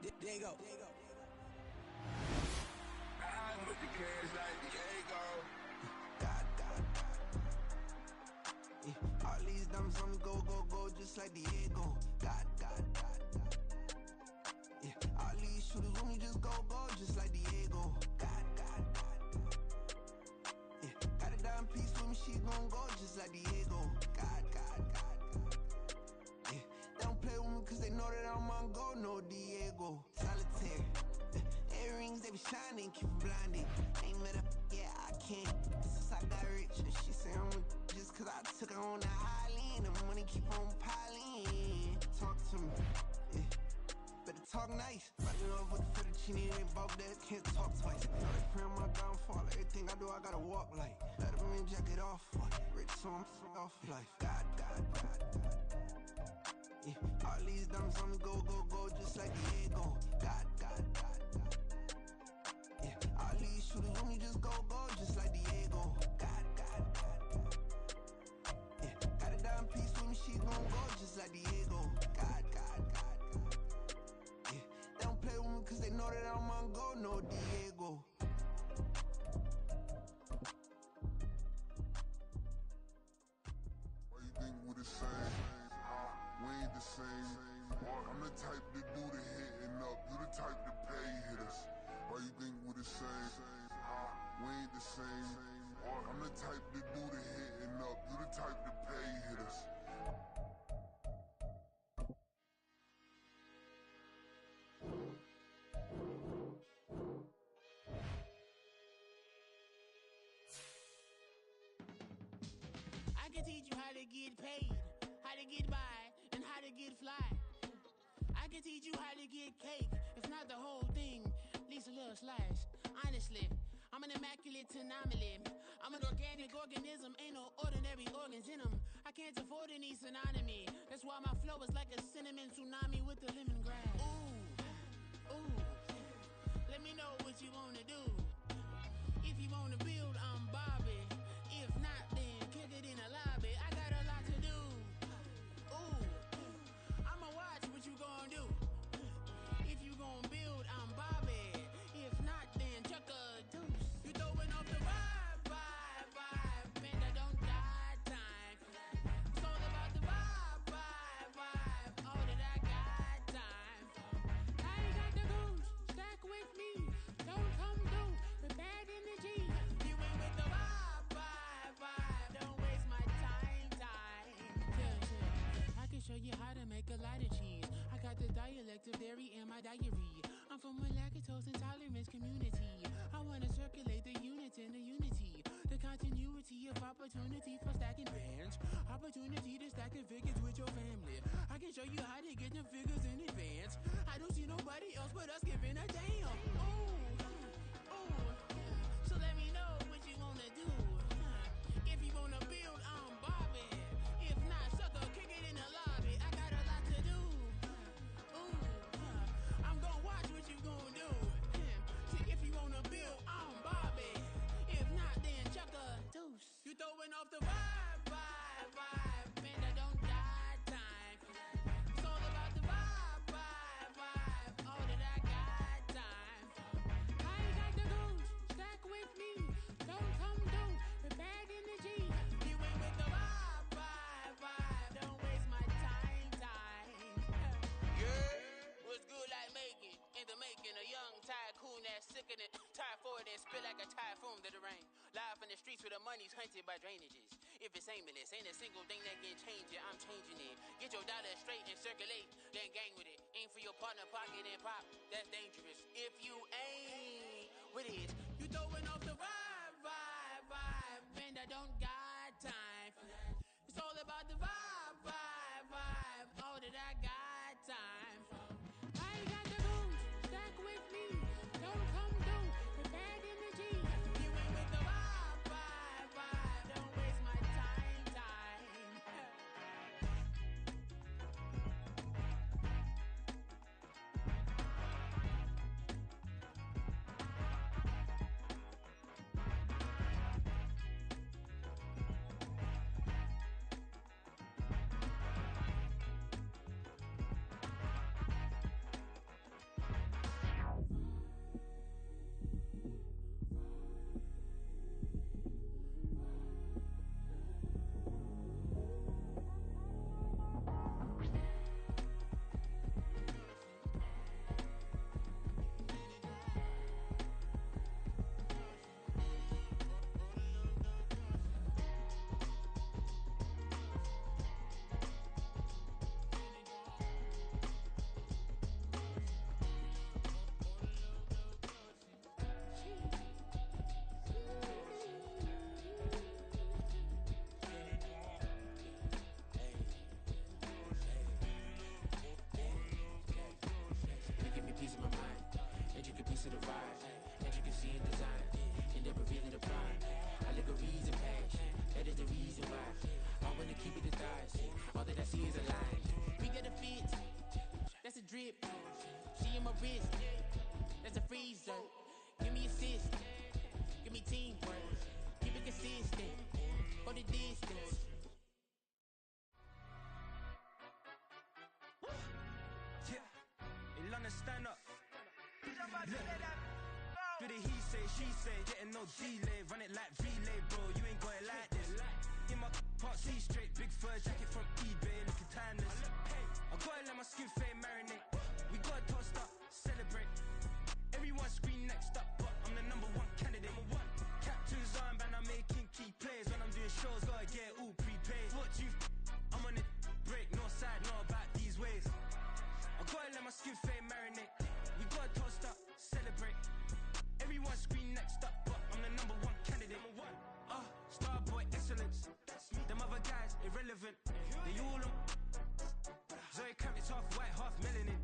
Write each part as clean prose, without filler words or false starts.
Diego. I'm with the cash like Diego. Yeah, all these diamonds on me go, just like Diego. Yeah, all these shooters on me just go, just like Diego. Yeah, got a dime piece with me, she gon' go just like Diego. Yeah, they don't play with me cause they know that I'm on go, no Diego. Solitaire, earrings, they be shining, keep them blinded. Ain't met up, yeah, I can't. Since I got rich, and she say I'm just cause I took her on the island. The money keep on piling. Talk to me, yeah. Better talk nice. Fucking up with the fettuccine, ain't about that, can't talk twice. Know they pray on my downfall, everything I do, I gotta walk like. Let them in, jacket off, rich, so I'm off life. God. Yeah, all these diamonds on me go, just like Diego. God. Yeah, all these shooters on me just go, just like Diego. God. Yeah, got a dime piece with me, she gon' go just like Diego. God. Yeah, they don't play with me cause they know that I'm on go, no Diego. Why you think we the same? We ain't the same. I'm the type to do the hitting up, you the type to pay hitters. Why you think we the same? We ain't the same. I'm the type to do the hitting up, you the type to pay hitters. I can teach you how to get paid, how to get by, and how to get fly. I can teach you how to get cake, if not the whole thing, at least a little slice. Honestly, I'm an immaculate anomaly. I'm an organic organism, ain't no ordinary organs in them. I can't afford any synonymy. That's why my flow is like a cinnamon tsunami with the lemongrass. Ooh, let me know what you wanna do. If you wanna build, I'm Bobby. If not, then kick it in the lobby. I got a lot to do. Ooh, I'ma watch what you gon' do. If you gon' build, I'm Bobby. If not, then chuck a deuce. You throwing off the vibe. Man, I don't die time. It's all about the vibe. All that I got time. I ain't got the goose, stack with me. Don't come through with bad energy. You ain't with the vibe. Don't waste my time. Yeah. I can show you how to make a lot of cheese. I got the dialect of dairy in my diary. I'm from a lactose intolerance community. I wanna circulate the units in the unity. The continuity of opportunity for stacking bands. Opportunity to stacking figures with your family. I can show you how to get them figures in advance. I don't see nobody else but us giving a damn. Ooh. So let me know what you wanna do. If you wanna build, I'm Bobby. If not, sucker, kick it in the lobby. I got a lot to do. I'm gonna watch what you gonna do. See, if you wanna build, I'm Bobby. If not, then chuck a deuce. You throwing off the vibe. Man, I don't die time. It's all about the vibe. All that I got time. I ain't got the goose, stack with me. Don't come through with bad energy. You ain't with the vibe. Don't waste my time. Yeah, what's good like making? In the making, a young tycoon that's sicker than typhoid and spit like a typhoon to the rain. Live in the streets where the money's hunted by drainages. If it's aimless, ain't a single thing that can change it. I'm changing it. Get your dollar straight and circulate, then gang with it. Aim for your partner, pocket and pop. That's dangerous. If you ain't with it, you throwing off the vibe. Man, I don't got time for that. It's all about the vibe. All that I got time for. I ain't got the goose, stack with me. Don't come through with bad energy. You ain't with the vibe. Don't waste my time. Give me teamwork, keep it consistent, go the distance. Yeah, London stand up. Do the he say, she say, getting no delay, run it like relay, bro. You ain't got it like this. In my part C straight, big fur jacket from eBay, looking timeless. I gotta let my skin fade marinate. We gotta toast up, celebrate. Everyone scream next up, but I'm the number one candidate. Captain's armband, I'm making key plays. When I'm doing shows, gotta get all prepaid. What you I'm on it, break, no side, no about these ways. I gotta let my skin fade marinate. We gotta toast up, celebrate. Everyone scream next up, but I'm the number one candidate. Starboy excellence. Them other guys irrelevant. They all on. Zoe Kravitz half white, half melanin.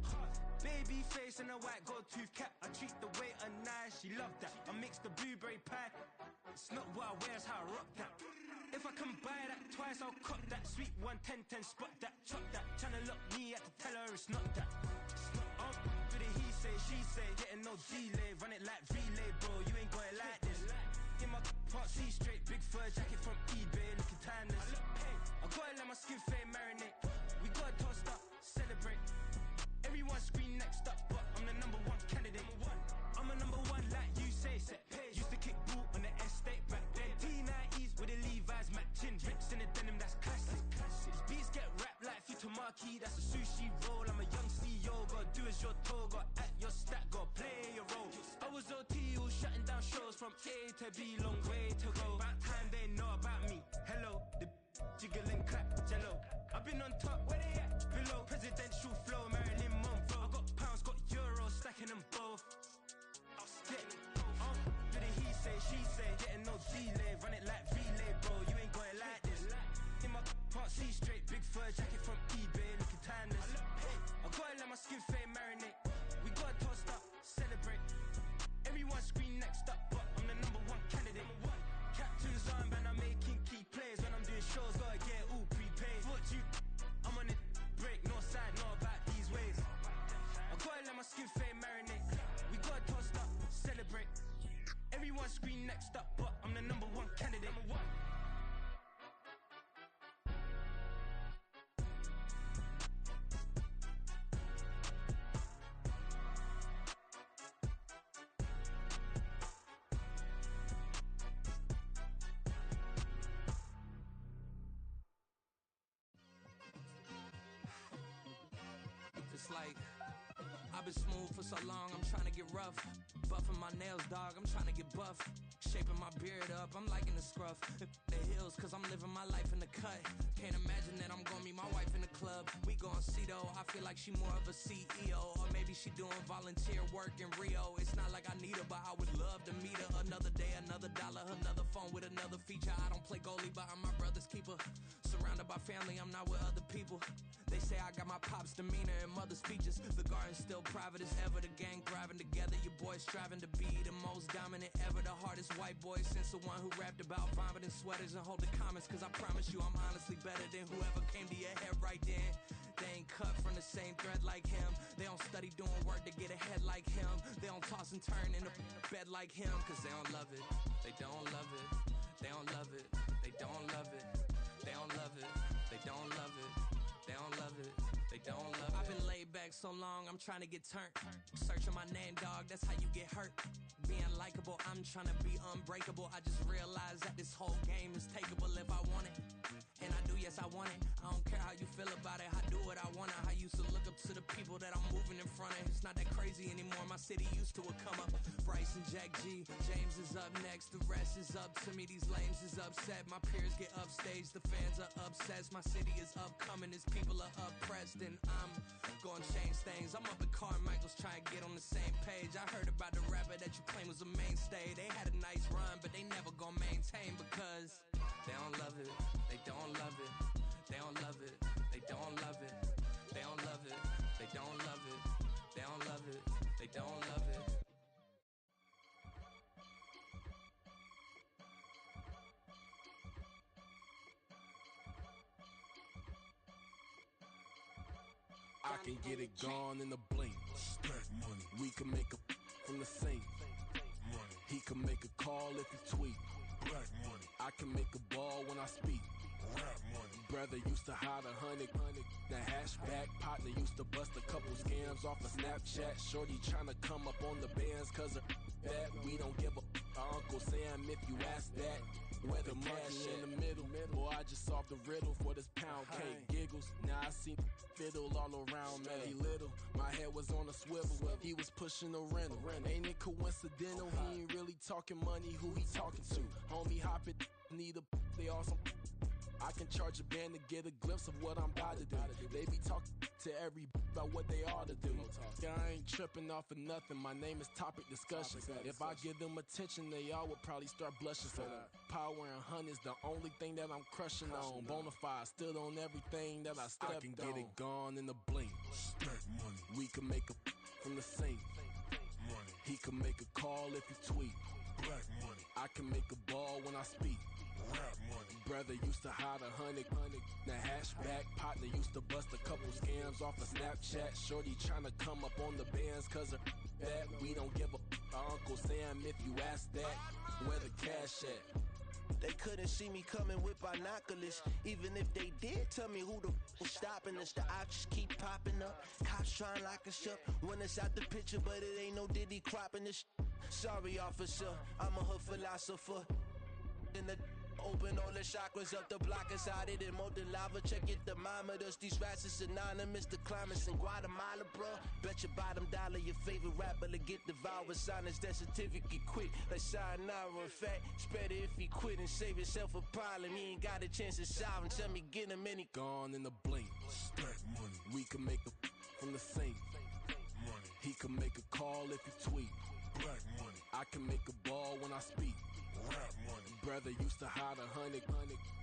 Baby face and a white gold tooth cap. I treat the waiter nice, she love that. I mix the blueberry pie. It's not what I wear, it's how I rock that. If I can buy that twice, I'll cop that. Sweet 110, spot that, chop that. Tryna lock me at the teller, it's not that. Do the he say, she say, getting no delay, run it like relay, bro. You ain't got it like this. In my part C straight, big fur jacket from eBay, looking timeless. I gotta let my skin fade marinate. We gotta toast up, celebrate. Everyone scream next up, but I'm the number one candidate. I'm a number one like you say, set page. Used to kick boot on the estate back then. T90s with the Levi's matching. Rips in the denim, that's classic. These beats get wrapped like Futamaki, that's a sushi roll. I'm a young CEO, gotta do as you're told. Gotta act your stat, gotta play your role. I was OT, all shutting down shows from A to B, long way to go. About time they know about me. Hello, the jiggle and clap, jello. I've been on top, where they at? Below, presidential flow, Marilyn Monroe. I got pounds, got euros, stacking them both. Yeah, do the he say, she say, getting no delay, run it like relay, bro. You ain't got it like this. In my part C straight, big fur jacket from eBay, looking timeless. I gotta let my skin fade marinate. We gotta toast up, celebrate. Everyone scream next up, but I'm the number one candidate. Captain's armband, I'm making key plays. When I'm doing shows, gotta get all prepaid. What you I'm on it, break, no side, no about these ways. I gotta let my skin fade marinate. We gotta toast up, celebrate. Everyone scream next up, but I'm the number one candidate. It's like I've been smooth for so long, I'm trying to get rough. Buffing my nails, dog, I'm trying to get buff. Shaping my beard up, I'm liking the scruff. The hills, cause I'm living my life in the cut. Can't imagine that I'm gonna meet my wife in the club. We gon' see though, I feel like she more of a CEO. Or maybe she doing volunteer work in Rio. It's not like I need her, but I would love to meet her. Another day, another dollar, another phone with another feature. I don't play goalie, but I'm my brother's keeper. Surrounded by family, I'm not with other people. They say I got my pop's demeanor and mother's features. The garden's still private as ever. The gang thriving together. Your boy striving to be the most dominant ever. The hardest white boy since the one who rapped about vomiting sweaters and holding comments. Cause I promise you I'm honestly better than whoever came to your head right then. They ain't cut from the same thread like him. They don't study doing work to get ahead like him. They don't toss and turn in the bed like him. Cause they don't love it. They don't love it. They don't love it. They don't love it. They don't love it. They don't love it. They don't love it, they don't love it. I've been laid back so long, I'm trying to get turned. Searching my name, dog, that's how you get hurt. Being likable, I'm trying to be unbreakable. I just realized that this whole game is takeable if I want it. And I do, yes, I want it. I don't care how you feel about it, I do what I want. I used to look up to the people that I'm moving in front of. It's not that crazy anymore, my city used to a come up. Bryce and Jack G, James is up next. The rest is up to me, these lames is upset. My peers get upstaged, the fans are obsessed. My city is upcoming, its people are oppressed. And I'm gonna change things. I'm up at Carmichael's trying to get on the same page. I heard about the rapper that you claim was a mainstay. They had a nice run, but they never gonna maintain because they don't love it, they don't love it, they don't love it, they don't love it, they don't love it, they don't love it, they don't love it, they don't love it. I can get it gone in a blink. Stack money. We can make a from the sink. Money. He can make a call if he tweet. Black money. I can make a ball when I speak. Rap money. Brother used to hide 100. The hatchback partner used to bust a couple scams off of Snapchat. Shorty tryna come up on the bands cause of that. We don't give a Uncle Sam if you ask that. Where the money in the middle. Boy, I just solved the riddle for this pound cake. Giggles, now I see fiddle all around me. He little, my head was on a swivel. He was pushing a rental. Ain't it coincidental? He ain't really talking money. Who he talking to? Homie hoppin', need a they awesome. I can charge a band to get a glimpse of what I'm about to do. They be talking to every about what they ought to do. Yeah, I ain't tripping off of nothing. My name is Topic Discussions. If I give them attention, they all would probably start blushing. So power and hunt is the only thing that I'm crushing on. Bonafide stood on everything that I stepped on. I can get it gone in a blink. Stack money. We can make a from the sink. Money. He can make a call if he tweet. Black money. I can make a ball when I speak. Rap money. Brother used to hide 100. The hatchback partner used to bust a couple scams off of Snapchat. Shorty tryna come up on the bands cause of that. We don't give a Uncle Sam if you ask that. Where the cash at? They couldn't see me coming with binoculars. Even if they did, tell me who the was stopping us. The options keep popping up. Cops trying to lock us up. When it's out the picture, but it ain't no Diddy cropping this. Sorry, officer, I'm a hood philosopher. In the open all the chakras up the block inside it and molten lava. Check your thermometers. These rats is anonymous. The climates in Guatemala, bro. Bet your bottom dollar your favorite rapper to get devoured. Sign his death certificate quick. Like sayonara. In fact, it's better if he quit and save himself a problem. He ain't got a chance to solve and tell me get him any. Gone in a blink. Stack money. We can make a from the sink. Money. He can make a call if he tweet. Black money. I can make a ball when I speak. Rap money. Brother used to hide 100.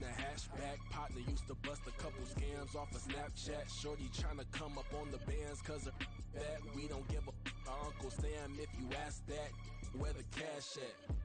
The hatchback partner used to bust a couple scams off of Snapchat. Shorty tryna come up on the bands cause of that. We don't give a Uncle Sam if you ask that. Where the cash at?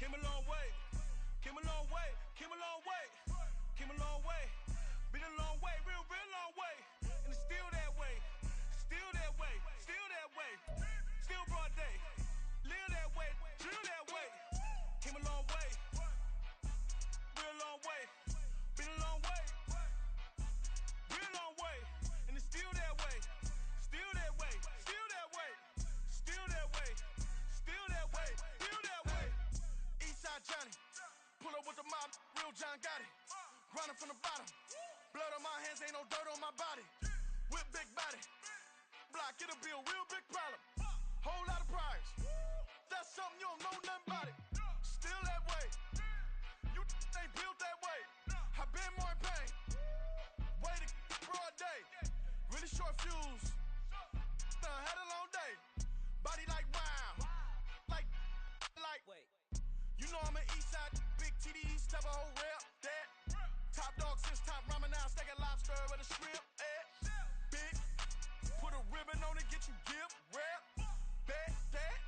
Came a long way, came a long way, came a long way, came a long way, been a long way, real long way, and it's still that way, still that way, still that way, still broad day, live that way, drill that way, came a long way, real long way, been a long way, real long way, and it's still that way, still that way, still that way, still that way, still that way, still that way. Eastside Johnny, pull up with the mob, real John got it. Grinding from the bottom, blood on my hands, ain't no dirt on my body. Whip big body, block, it'll be a real big problem. Whole lot of prize, that's something you don't know nothing about it. Still that way, you ain't built that way. I been more in pain, way to broad day. Really short fuse, had a long day. Body like wow, like. Wait. You know I'm an Eastside, big TD, step a whole rep, that. Top dog since top ramen now, steak a lobster with a shrimp, big, put a ribbon on it, get you give, rep, bet, that.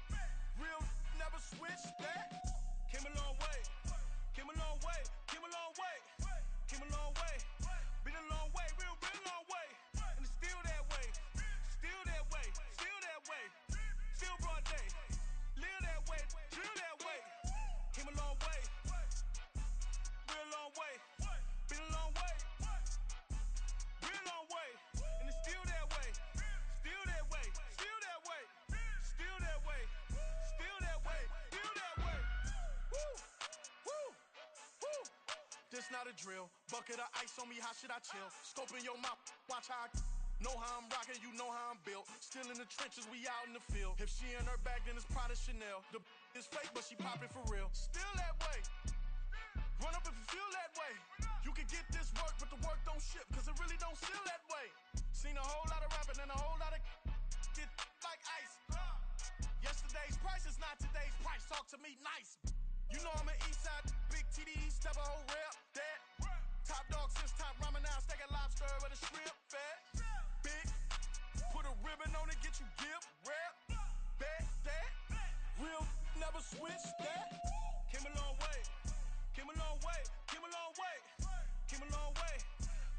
Real never switch, that. Came a long way, came a long way, came a long way, came a long way. Been a long way, real long way. And it's still that way, still that way, still that way. Still broad day, live that way, drill that way. Came a long way, real long way. Been a long way, real long way. And it's still that way, still that way, still that way, still that way, still that way, still that way. Woo, woo, woo. This not a drill, bucket of ice on me, how should I chill? Scope in your mouth, watch how I know how I'm rocking, you know how I'm built. Still in the trenches, we out in the field. If she in her bag, then it's Prada Chanel. The is fake, but she poppin' for real. Still that way. Run up if you feel that way. You can get this work, but the work don't ship, cause it really don't feel that way. Seen a whole lot of rapping and a whole lot of get like ice. Yesterday's price is not today's price. Talk to me nice. You know I'm an Eastside, big TD, step a whole rep, that. Top dog since top ramen now, steak a lobster with a shrimp, fat. Big, never switch that. Came a long way, came a long way, came a long way, came a long way.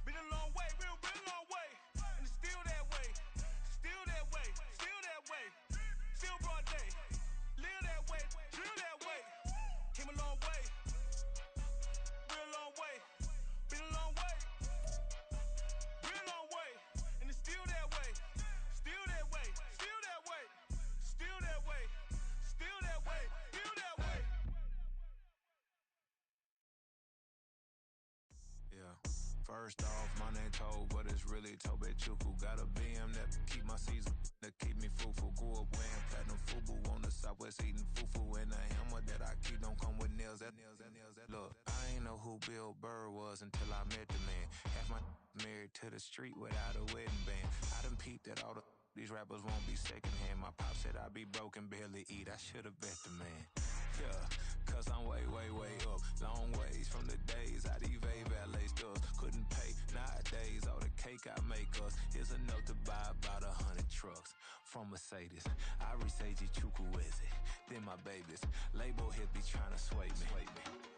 Been a long way, real long way. And it's still that way, still that way, still that way. Still broad day, live that way, drill that way. Came a long way, real long way. Been a long way, real long way. And it's still that way, still that way, still that way, still that way, still that way, still that way. Yeah. First off, my name Toe, but it's really Tobe Chuku. Got a BM that keep my season, that keep me fufu. Grew up wearing platinum fubu on the southwest eating fufu. And a hammer that I keep don't come with nails. Look, I ain't know who Bill Burr was until I met the man. Half my married to the street without a wedding band. I done peeped that all these rappers won't be secondhand. My pop said I'd be broken, barely eat. I should've bet the man. Yeah, cause I'm way up. Long ways from the days I eBay valet stores. Couldn't pay nowadays. All the cake I make us is enough to buy about 100 trucks. From Mercedes, I resage Chukwueze. Then my babies, label hit be trying to sway me.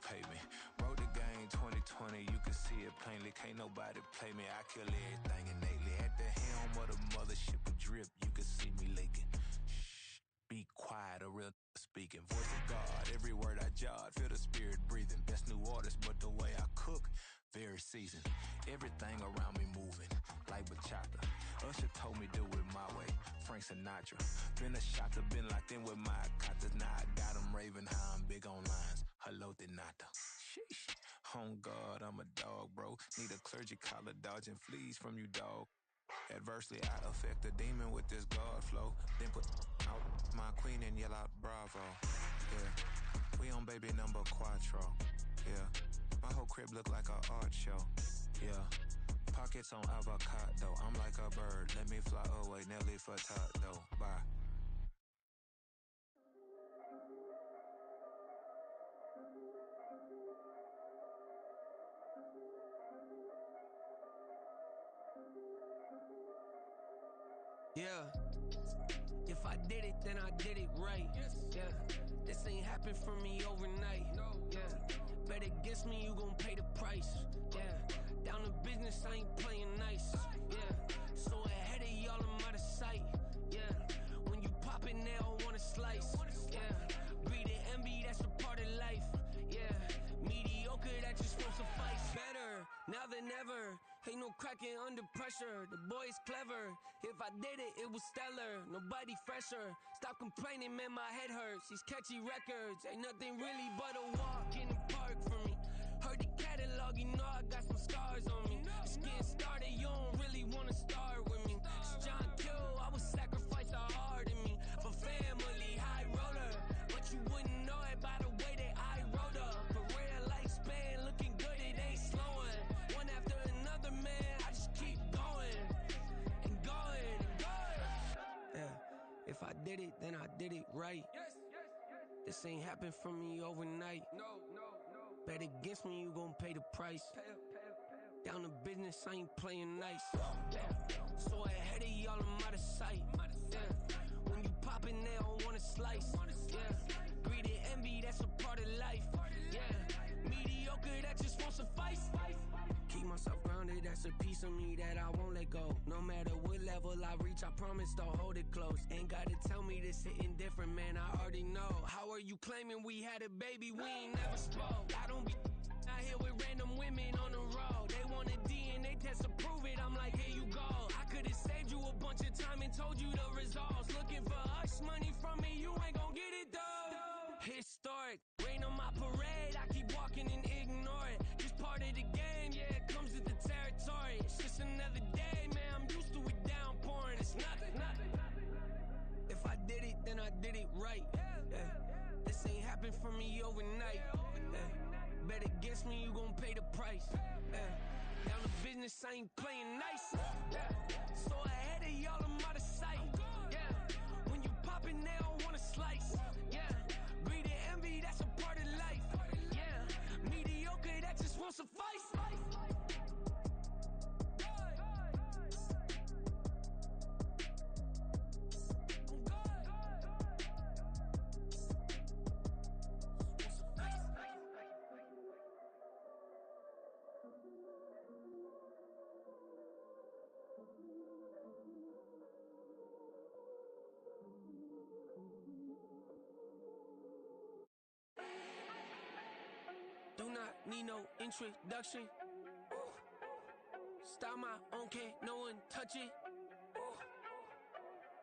Pay me. Wrote the game 2020, you can see it plainly. Can't nobody play me. I kill everything innately. At the helm of the mothership of drip, you can see me leaking. Shh, be quiet, a real speaking. Voice of God, every word I jot, feel the spirit breathing. Best new artist, but the way I cook, very seasoned. Everything around me moving, like bachata. Usher told me do it my way, Frank Sinatra. Been a shotter, been locked in with my katas. Now I got them raving how I'm big on lines. Hello, de nata. Sheesh. On God, I'm a dog, bro. Need a clergy collar, dodging fleas from you, dog. Adversely, I affect the demon with this God flow. Then put out my queen and yell out bravo. Yeah, we on baby number quattro. Yeah, my whole crib look like a art show. Yeah, pockets on avocado. I'm like a bird, let me fly away. Nelly Furtado, bye. Yeah. If I did it, then I did it right. Yeah. This ain't happened for me overnight. Yeah. Bet against me, you gon' pay the price. Yeah. Down to business, I ain't playing nice. Yeah. So ahead of y'all, I'm out of sight. Yeah. When you pop it, they all wanna slice. Yeah. Greed and envy, that's a part of life. Yeah. Mediocre, that just won't suffice. Better now than ever. Ain't no cracking under pressure. The boy's clever. If I did it, it was stellar. Nobody fresher. Stop complaining, man, my head hurts. These catchy records ain't nothing really but a walk in the park for me. Heard the catalog, you know I got some scars on me. It's getting started, you don't really wanna start with me. It's John Kill, I would sacrifice a heart in me for family, high roller. But you wouldn't know it by the way that I wrote up. Career lifespan looking good, it ain't slowing. One after another, man, I just keep going and going and going. Yeah, if I did it, then I did it right. This ain't happened for me overnight. Bet against me, you gon' pay the price. Down to business, I ain't playing nice. Yeah. So ahead of y'all, I'm out of sight. Yeah. When you poppin', they don't wanna slice. Yeah. Greed and envy, that's a part of life. Yeah. Mediocre, that just won't suffice. Keep myself grounded, that's a piece of me that I won't let go. No matter what level I reach, I promise to hold it close. Ain't gotta tell me this hitting different, man, I already know. How are you claiming we had a baby, we ain't never spoke? I don't be out here with random women on the road. They want a DNA test to prove it, I'm like, here you go. I could've saved you a bunch of time and told you the results. Looking for hush money from me, you ain't gon' get it though. Historic, rain on my parade, I keep walking and ignore it. Just part of the game, yeah, it comes with the territory. It's just another day, man, I'm used to it downpouring. It's nothing. If I did it, then I did it right. Yeah. This ain't happened for me overnight. Yeah. Bet against me, you gon' pay the price. Yeah. Down to business, I ain't playing nice. Yeah. So ahead of y'all, I'm out of sight. Yeah. When you poppin', they don't wanna slice. Yeah. Greed and envy, that's a part of life. Yeah. Mediocre, that just won't suffice. need no introduction. Style my own, can't no one touch it.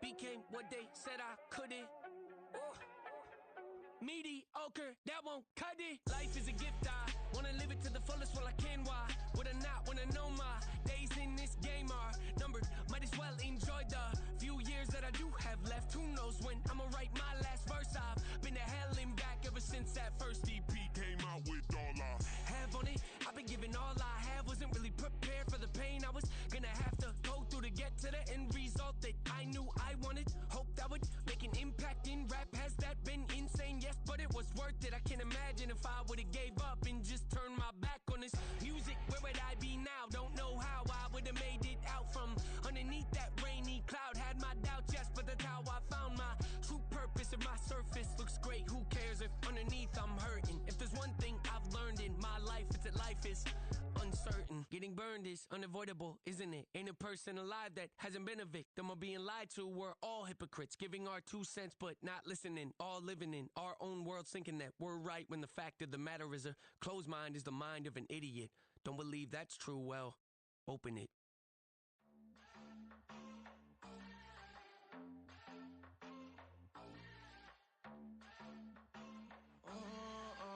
Became what they said I couldn't. Mediocre, that won't cut it. Life is a gift, I wanna live it to the fullest while I can. Why would I not wanna know my days in this game are numbered? Might as well enjoy the few years that I do have left. Who knows when I'ma write my last verse? I've been to hell and back ever since that first EP came out with all I have on it. I've been giving all I have, wasn't really prepared for the pain I was gonna have to go through to get to the end result that I knew I wanted. Hope that would make an impact in rap. Has that been insane? Yes, but it was worth it. I can't imagine if I would've gave up and just turned my back on this music. Where would I be now? Don't know how I would've made it out from underneath that rainy cloud. Had my doubts, yes, but that's how I found my true purpose. If my surface looks great, who cares if underneath I'm hurting? If there's one thing I've learned in my life, it's that life is uncertain. Getting burned is unavoidable, isn't it? Ain't a person alive that hasn't been a victim of being lied to. We're all hypocrites, giving our 2 cents but not listening. All living in our own world, thinking that we're right when the fact of the matter is a closed mind is the mind of an idiot. Don't believe that's true? Well, open it.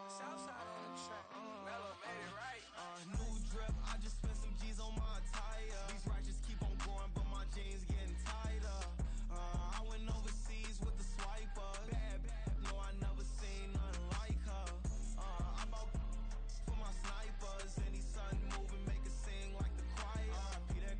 Southside on the track. Mellow made it right. New drip, I just spent some G's on my attire. These righteous keep on growing, but my jeans getting tighter. I went overseas with the swiper. Bad, no, I never seen nothing like her. I bought for my snipers. Any son moving, make it sing like the choir. Peter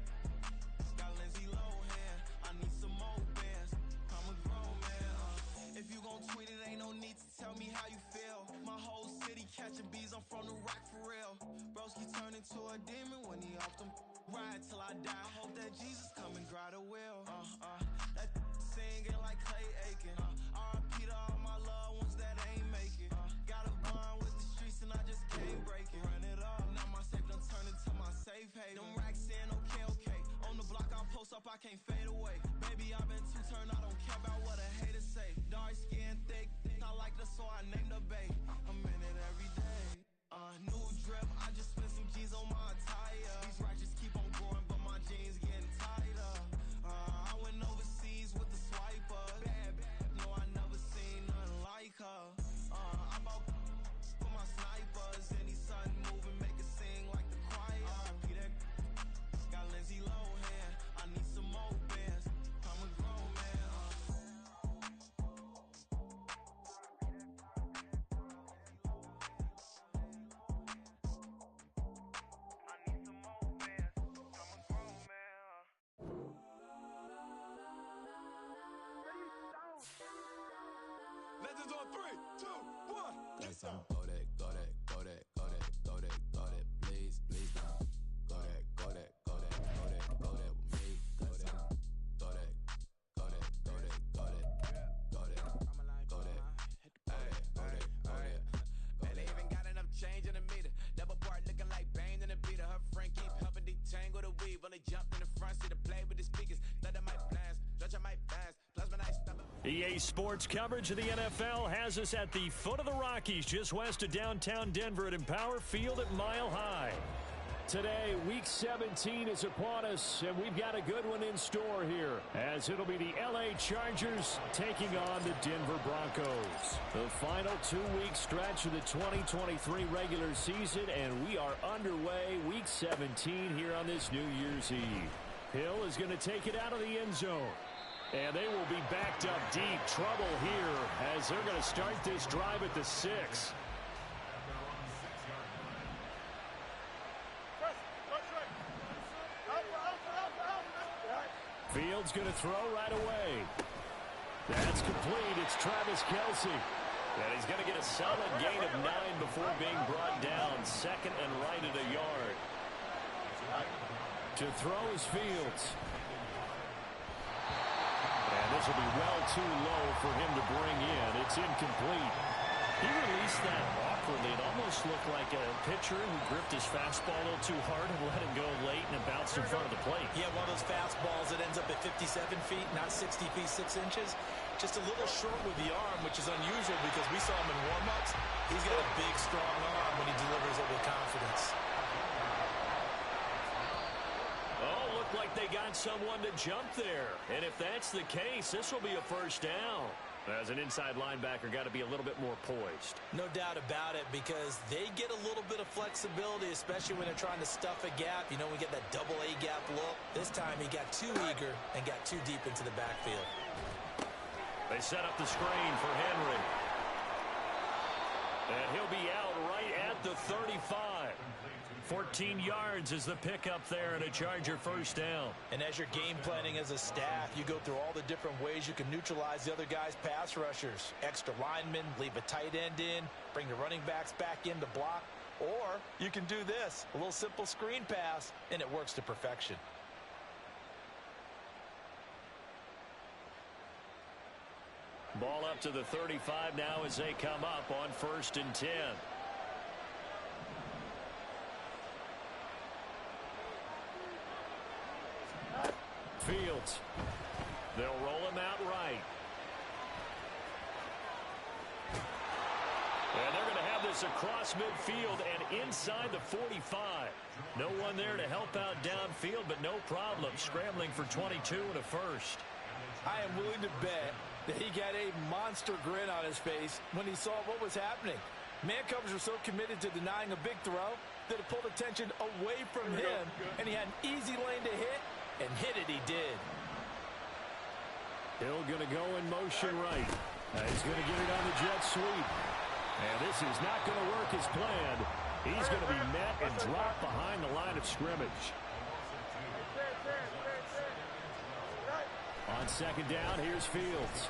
got Lindsay Lohan. I need some more bands. I'm a grown man. If you gon' tweet it, ain't no need to tell me how you feel. My whole city catching bees, I'm from the rock for real. Broski turned into a demon when he off them. Ride till I die, I hope that Jesus come and grab the wheel. That singing like Clay Aiken. R.I.P. to all my loved ones that ain't make it. Got a bond with the streets and I just can't break it. Run it up, now my safe done turned into my safe haven. Them racks in, okay. On the block I post up, I can't fade away. Baby, I've been too turned, I don't care about what a hater say. Dark skin, thick, I like the so I named the bae. I'm in it every day. New drip, I just spent some G's on my attire. These righteous keep on growing, but my jeans getting tighter. I went overseas with the swiper. Bad, no, I never seen nothing like her. I bought for my snipers. Any son moving, make it sing like the choir. Peter got Lindsay Lohan. I need some more bands. I'm a grown man. Legends on 3, 2, 1. That's on go that, please don't. Go that with me. Go that. Man, they even got enough change in the meter. Double part looking like Bane in the beater. Her friend keep helping detangle the weave. Only jumped in the front seat to play with the speakers. Study my plans, stretch my plans. Plus when I stomach. EA Sports coverage of the NFL has us at the foot of the Rockies, just west of downtown Denver at Empower Field at Mile High. Today, Week 17 is upon us, and we've got a good one in store here, as it'll be the LA Chargers taking on the Denver Broncos. The final 2-week stretch of the 2023 regular season, and we are underway Week 17 here on this New Year's Eve. Hill is going to take it out of the end zone. And they will be backed up deep. Trouble here as they're going to start this drive at the 6. Fields going to throw right away. That's complete. It's Travis Kelce. And he's going to get a solid gain of 9 before being brought down. Second and right at a yard. To throw is Fields. And this will be well too low for him to bring in. It's incomplete. He released that awkwardly. It almost looked like a pitcher who gripped his fastball a little too hard and let it go late, and it bounced in front of the plate. Yeah, one of those fastballs that ends up at 57 feet, not 60 feet, 6 inches. Just a little short with the arm, which is unusual because we saw him in warm-ups. He's got a big, strong arm when he delivers it with confidence. Oh, looked like they got someone to jump there. And if that's the case, this will be a first down. As an inside linebacker, got to be a little bit more poised. No doubt about it, because they get a little bit of flexibility, especially when they're trying to stuff a gap. You know, we get that double A gap look. This time he got too eager and got too deep into the backfield. They set up the screen for Henry. And he'll be out right at the 35. 14 yards is the pickup there and a Charger first down. And as you're game planning as a staff, you go through all the different ways you can neutralize the other guy's pass rushers. Extra linemen, leave a tight end in, bring the running backs back in to block. Or you can do this, a little simple screen pass, and it works to perfection. Ball up to the 35 now as they come up on 1st and 10. Fields. They'll roll him out right. And they're going to have this across midfield and inside the 45. No one there to help out downfield, but no problem. Scrambling for 22 and a first. I am willing to bet that he got a monster grin on his face when he saw what was happening. Man covers were so committed to denying a big throw that it pulled attention away from him, and he had an easy lane to hit. And hit it he did. Hill going to go in motion right. He's going to get it on the jet sweep. And this is not going to work as planned. He's going to be met and dropped behind the line of scrimmage. On 2nd down, here's Fields.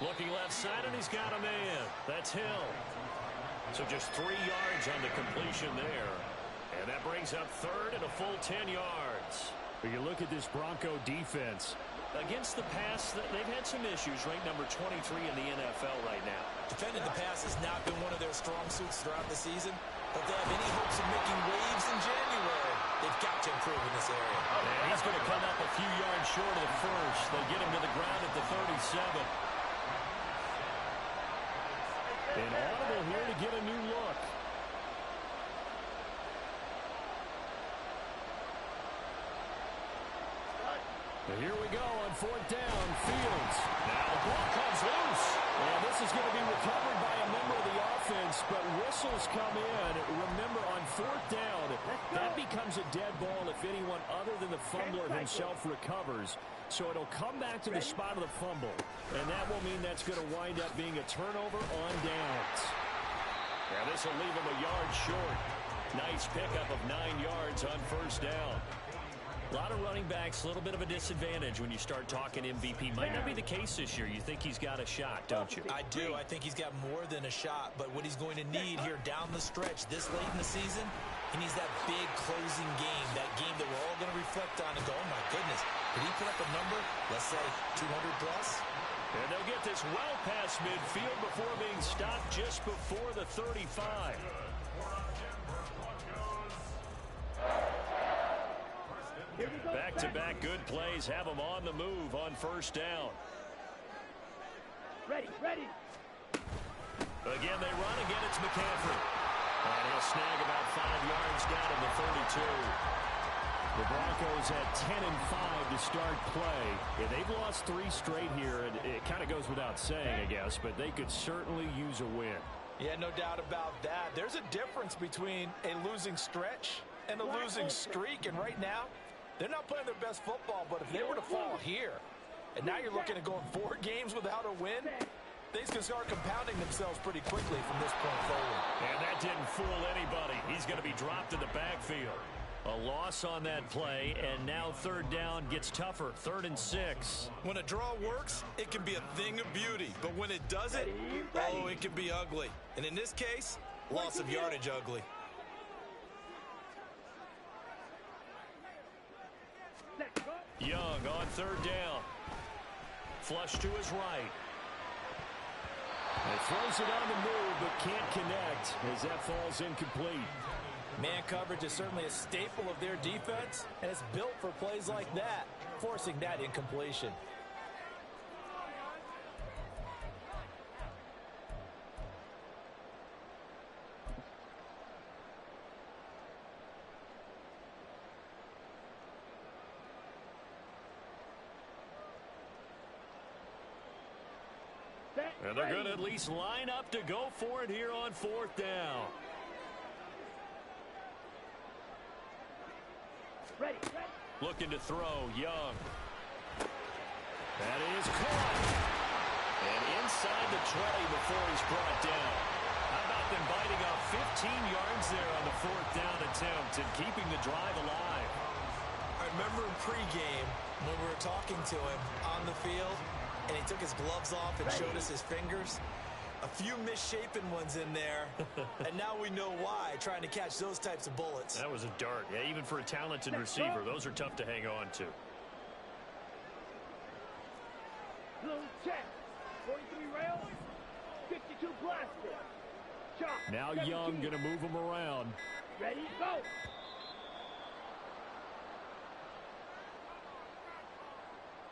Looking left side, and he's got a man. That's Hill. So just 3 yards on the completion there. And that brings up 3rd and a full 10 yards. But you look at this Bronco defense. Against the pass, they've had some issues, ranked number 23 in the NFL right now. Defending the pass has not been one of their strong suits throughout the season. But if they have any hopes of making waves in January, they've got to improve in this area. And he's going to come up a few yards short of the first. They get him to the ground at the 37. And audible here to get a new look. And here we go on 4th down. Fields. Now the ball comes loose. And this is going to be recovered by a member of the offense, but whistles come in. Remember, on 4th down, that becomes a dead ball if anyone other than the fumbler himself recovers. So it'll come back to the spot of the fumble, and that will mean that's going to wind up being a turnover on downs. Now this will leave him a yard short. Nice pickup of 9 yards on 1st down. A lot of running backs, a little bit of a disadvantage when you start talking MVP. Might not be the case this year. You think he's got a shot, don't you? I do. I think he's got more than a shot. But what he's going to need here down the stretch this late in the season, he needs that big closing game, that game that we're all going to reflect on and go, oh, my goodness, did he put up a number, let's say 200 plus? And they'll get this well past midfield before being stopped just before the 35. Back-to-back good plays have them on the move on 1st down. Ready. Again, they run. Again, it's McCaffrey. And he'll snag about 5 yards down in the 32. The Broncos at 10-5 to start play. Yeah, they've lost 3 straight here, and it kind of goes without saying, I guess, but they could certainly use a win. Yeah, no doubt about that. There's a difference between a losing stretch and a losing streak, and right now, they're not playing their best football, but if they were to fall here, and now you're looking at going 4 games without a win, things can start compounding themselves pretty quickly from this point forward. And that didn't fool anybody. He's going to be dropped in the backfield. A loss on that play, and now 3rd down gets tougher. 3rd and 6. When a draw works, it can be a thing of beauty. But when it doesn't, oh, it can be ugly. And in this case, loss of yardage ugly. Young on 3rd down. Flush to his right. He throws it on the move, but can't connect as that falls incomplete. Man coverage is certainly a staple of their defense, and it's built for plays like that, forcing that incompletion. And they're going to at least line up to go for it here on 4th down. Ready. Looking to throw, Young. That is caught. And inside the 20 before he's brought down. How about them biting off 15 yards there on the 4th down attempt and keeping the drive alive? I remember in pregame when we were talking to him on the field, and he took his gloves off and showed us his fingers. A few misshapen ones in there, and now we know why, trying to catch those types of bullets. That was a dart. Yeah, even for a talented receiver, those are tough to hang on to. Blue check. 43 rail. 52 plastic. Chop. Now 17. Young going to move him around. Ready, go.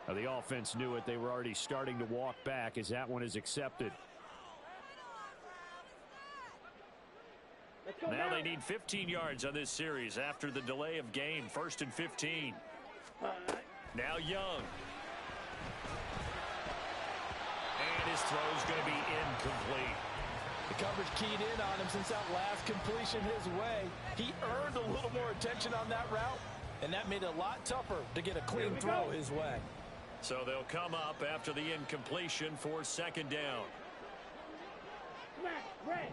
Now the offense knew it. They were already starting to walk back as that one is accepted. Now they need 15 yards on this series after the delay of game. 1st and 15. Now Young. And his throw's going to be incomplete. The coverage keyed in on him since that last completion his way. He earned a little more attention on that route, and that made it a lot tougher to get a clean throw his way. So they'll come up after the incompletion for 2nd down. Red.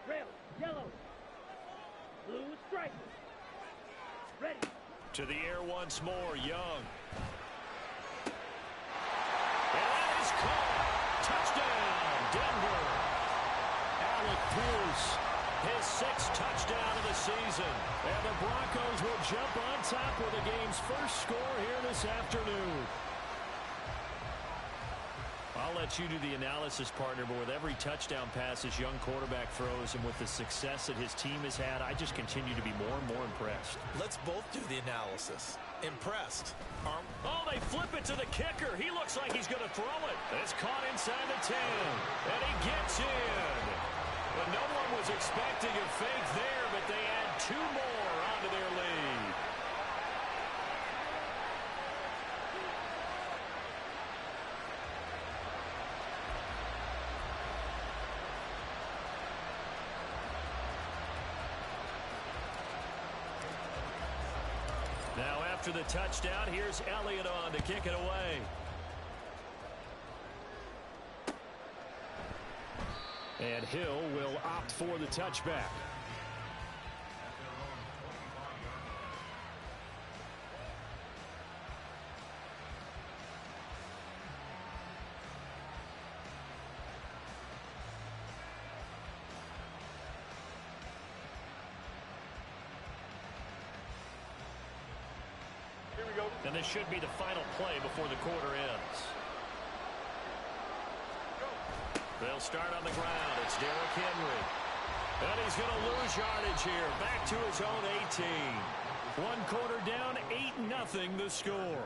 Rail, yellow. Blue striker. Ready. To the air once more, Young. And that is caught. Touchdown, Denver. Alec Pierce, his 6th touchdown of the season. And the Broncos will jump on top with the game's first score here this afternoon. I'll let you do the analysis, partner, but with every touchdown pass his young quarterback throws and with the success that his team has had, I just continue to be more and more impressed. Let's both do the analysis. Impressed. Oh, they flip it to the kicker. He looks like he's going to throw it. It's caught inside the 10, and he gets in. But no one was expecting a fake there, but they add 2 more onto their lead. Now after the touchdown, here's Elliott on to kick it away. And Hill will opt for the touchback. Here we go. And this should be the final play before the quarter ends. They'll start on the ground. It's Derrick Henry. And he's going to lose yardage here. Back to his own 18. 1 quarter down, 8-0 the score.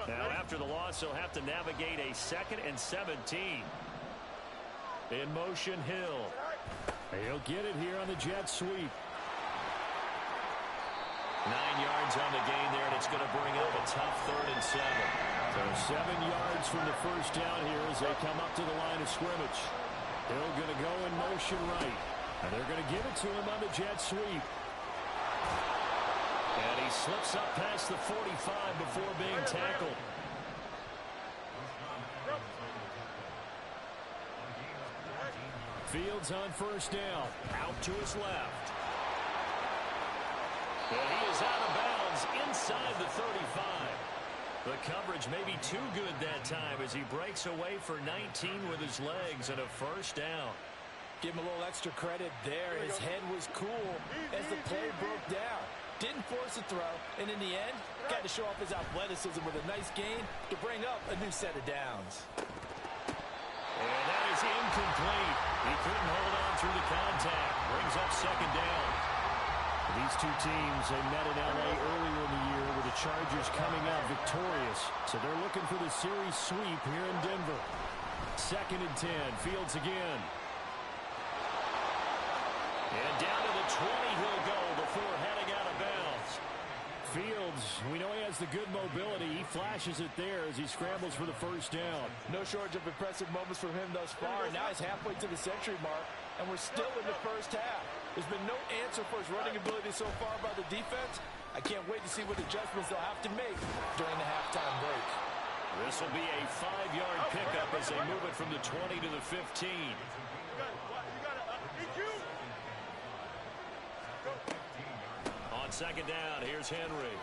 Now, after the loss, he'll have to navigate a 2nd and 17. In motion, Hill. He'll get it here on the jet sweep. 9 yards on the gain there, and it's going to bring up a tough 3rd and 7. So 7 yards from the first down here as they come up to the line of scrimmage. Hill going to go in motion right. And they're going to give it to him on the jet sweep. And he slips up past the 45 before being tackled. Fields on first down. Out to his left. And he is out of bounds is inside the 35. The coverage may be too good that time as he breaks away for 19 with his legs and a first down. Give him a little extra credit there. His head was cool as the play broke down. Didn't force a throw, and in the end, got to show off his athleticism with a nice gain to bring up a new set of downs. And that is incomplete. He couldn't hold on through the contact. Brings up second down. These two teams, they met in L.A. earlier in the year with the Chargers coming out victorious. So they're looking for the series sweep here in Denver. 2nd and 10. Fields again. And down to the 20 he'll go before heading out of bounds. Fields, we know he has the good mobility. He flashes it there as he scrambles for the first down. No shortage of impressive moments from him thus far. And now he's halfway to the century mark, and we're still in the first half. There's been no answer for his running ability so far by the defense. I can't wait to see what adjustments they'll have to make during the halftime break. This will be a 5-yard pickup as they move it from the 20 to the 15. On second down, here's Henry.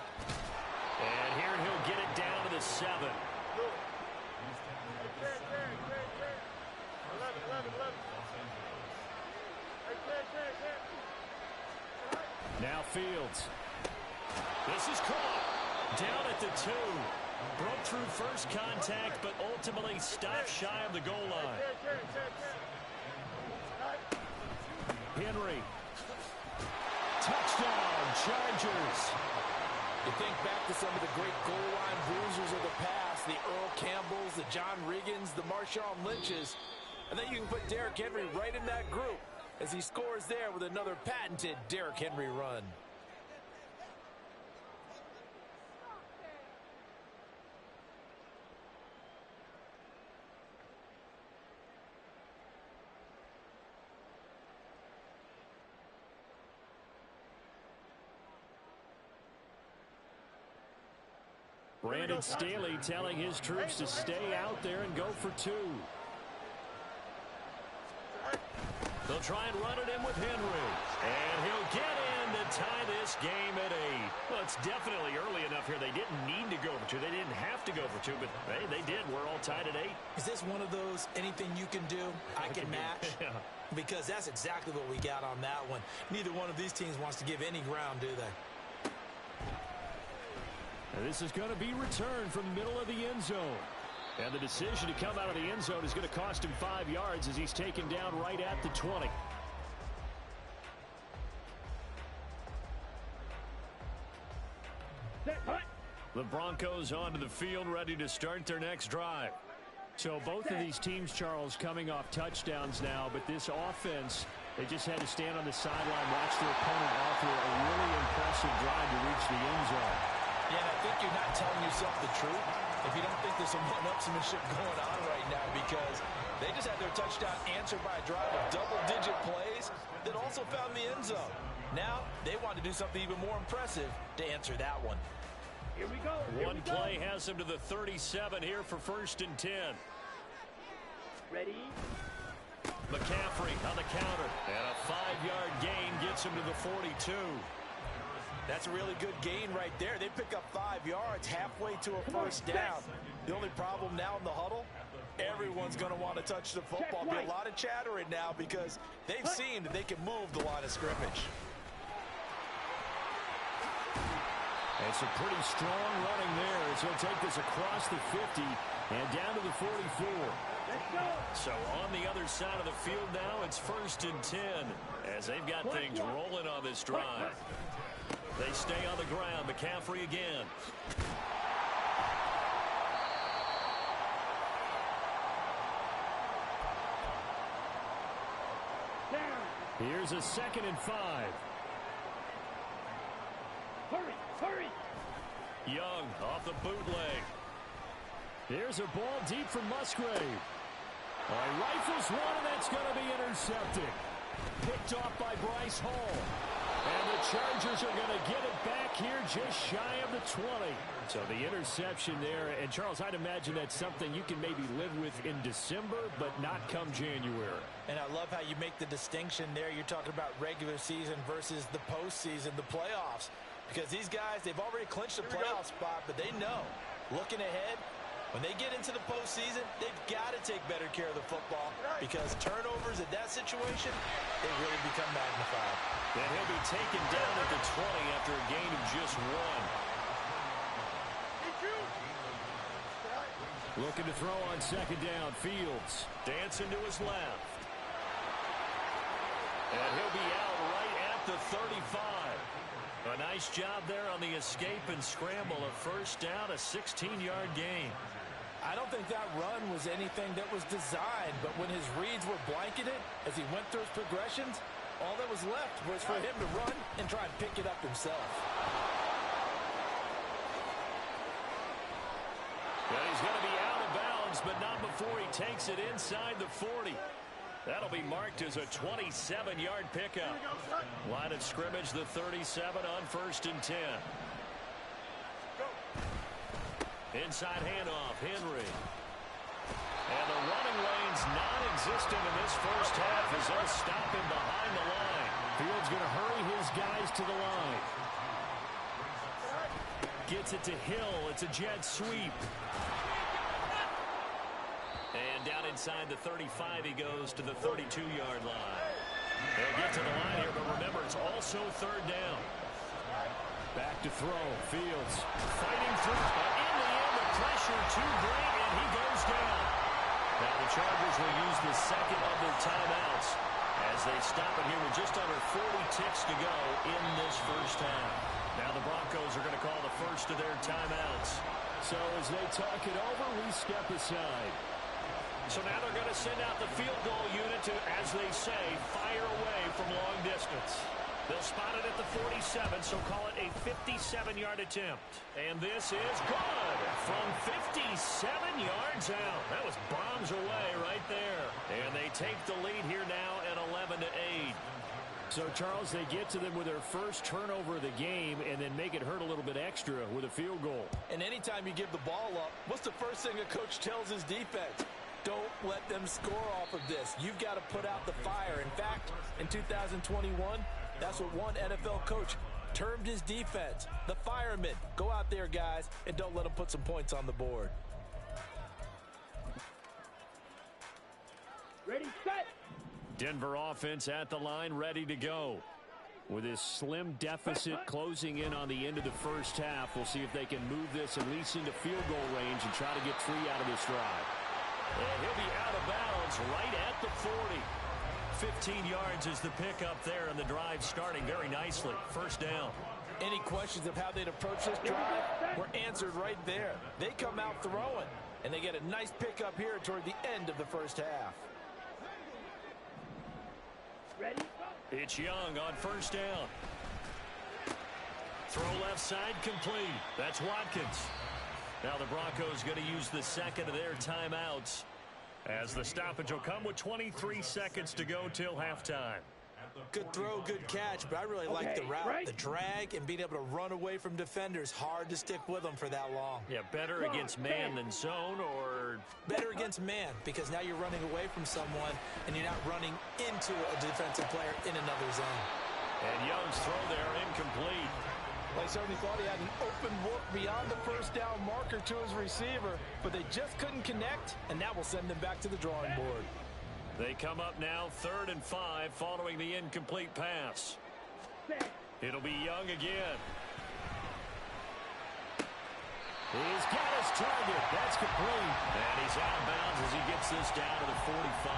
And here he'll get it down to the 7. Now Fields. This is caught. Down at the 2. Broke through first contact, but ultimately stopped shy of the goal line. Henry. Touchdown, Chargers. You think back to some of the great goal line bruisers of the past, the Earl Campbells, the John Riggins, the Marshawn Lynches. I think you can put Derrick Henry right in that group as he scores there with another patented Derrick Henry run. Brandon Staley telling his troops to stay out there and go for 2. They'll try and run it in with Henry. And he'll get in to tie this game at 8. Well, it's definitely early enough here. They didn't need to go for 2. They didn't have to go for 2, but hey, they did. We're all tied at 8. Is this one of those anything you can do, I can match? Yeah. Because that's exactly what we got on that one. Neither one of these teams wants to give any ground, do they? This is going to be returned from the middle of the end zone. And the decision to come out of the end zone is going to cost him 5 yards as he's taken down right at the 20. The Broncos onto the field, ready to start their next drive. So both of these teams, Charles, coming off touchdowns now, but this offense, they just had to stand on the sideline, watch their opponent offer a really impressive drive to reach the end zone. Yeah, and I think you're not telling yourself the truth if you don't think there's some one-upsmanship going on right now, because they just had their touchdown answered by a drive of double-digit plays that also found the end zone. Now they want to do something even more impressive to answer that one. Here we go. One play has him to the 37 here for 1st and 10. Ready? McCaffrey on the counter. And a 5-yard gain gets him to the 42. That's a really good gain right there. They pick up 5 yards halfway to a first down. The only problem now in the huddle, everyone's going to want to touch the football. Be a lot of chattering now because they've seen that they can move the line of scrimmage. It's a pretty strong running there as he'll take this across the 50 and down to the 44. So on the other side of the field now, it's 1st and 10 as they've got things rolling on this drive. They stay on the ground. McCaffrey again. Here's a 2nd and 5. Hurry, hurry. Young off the bootleg. Here's a ball deep from Musgrave. Rifles one, and that's going to be intercepted. Picked off by Bryce Hall. And the Chargers are going to get it back here just shy of the 20. So the interception there. And, Charles, I'd imagine that's something you can maybe live with in December, but not come January. And I love how you make the distinction there. You're talking about regular season versus the postseason, the playoffs. Because these guys, they've already clinched a playoff spot, but they know, looking ahead, when they get into the postseason, they've got to take better care of the football because turnovers in that situation, they really become magnified. And he'll be taken down at the 20 after a gain of just 1. Looking to throw on second down. Fields dancing to his left. And he'll be out right at the 35. A nice job there on the escape and scramble. A first down, a 16-yard gain. I don't think that run was anything that was designed, but when his reads were blanketed as he went through his progressions, all that was left was for him to run and try and pick it up himself. Well, he's going to be out of bounds, but not before he takes it inside the 40. That'll be marked as a 27-yard pickup. Line of scrimmage, the 37 on 1st and 10. Inside handoff, Henry. And the running lane's non-existent in this first half as they'll stop him behind the line. Fields going to hurry his guys to the line. Gets it to Hill. It's a jet sweep. And down inside the 35 he goes to the 32-yard line. They'll get to the line here, but remember, it's also 3rd down. Back to throw. Fields fighting through. In the end, the pressure too great, and he goes down. Now the Chargers will use the second of their timeouts as they stop it here with just under 40 ticks to go in this first half. Now the Broncos are going to call the first of their timeouts. So as they talk it over, we step aside. So now they're going to send out the field goal unit to, as they say, fire away from long distance. They'll spot it at the 47, so call it a 57-yard attempt. And this is good from 57 yards out. That was bombs away right there. And they take the lead here now at 11-8. So, Charles, they get to them with their first turnover of the game and then make it hurt a little bit extra with a field goal. And anytime you give the ball up, what's the first thing a coach tells his defense? Don't let them score off of this. You've got to put out the fire. In fact, in 2021, that's what one NFL coach termed his defense. The firemen. Go out there, guys, and don't let them put some points on the board. Ready, set. Denver offense at the line, ready to go. With this slim deficit closing in on the end of the first half, we'll see if they can move this at least into field goal range and try to get 3 out of this drive. And he'll be out of bounds right at the 40. 15 yards is the pickup there, and the drive starting very nicely. First down. Any questions of how they'd approach this drive were answered right there. They come out throwing, and they get a nice pickup here toward the end of the first half. Ready? It's Young on first down. Throw left side complete. That's Watkins. Now the Broncos going to use the second of their timeouts as the stoppage will come with 23 seconds to go till halftime. Good throw, good catch, but I really like the route. The drag and being able to run away from defenders. Hard to stick with them for that long. Yeah, better against man than zone, or better against man, because now you're running away from someone and you're not running into a defensive player in another zone. And Young's throw there incomplete. Well, he certainly thought he had an open look beyond the first down marker to his receiver, but they just couldn't connect, and that will send them back to the drawing board. They come up now 3rd and 5 following the incomplete pass. It'll be Young again. He's got his target. That's complete. And he's out of bounds as he gets this down to the 45.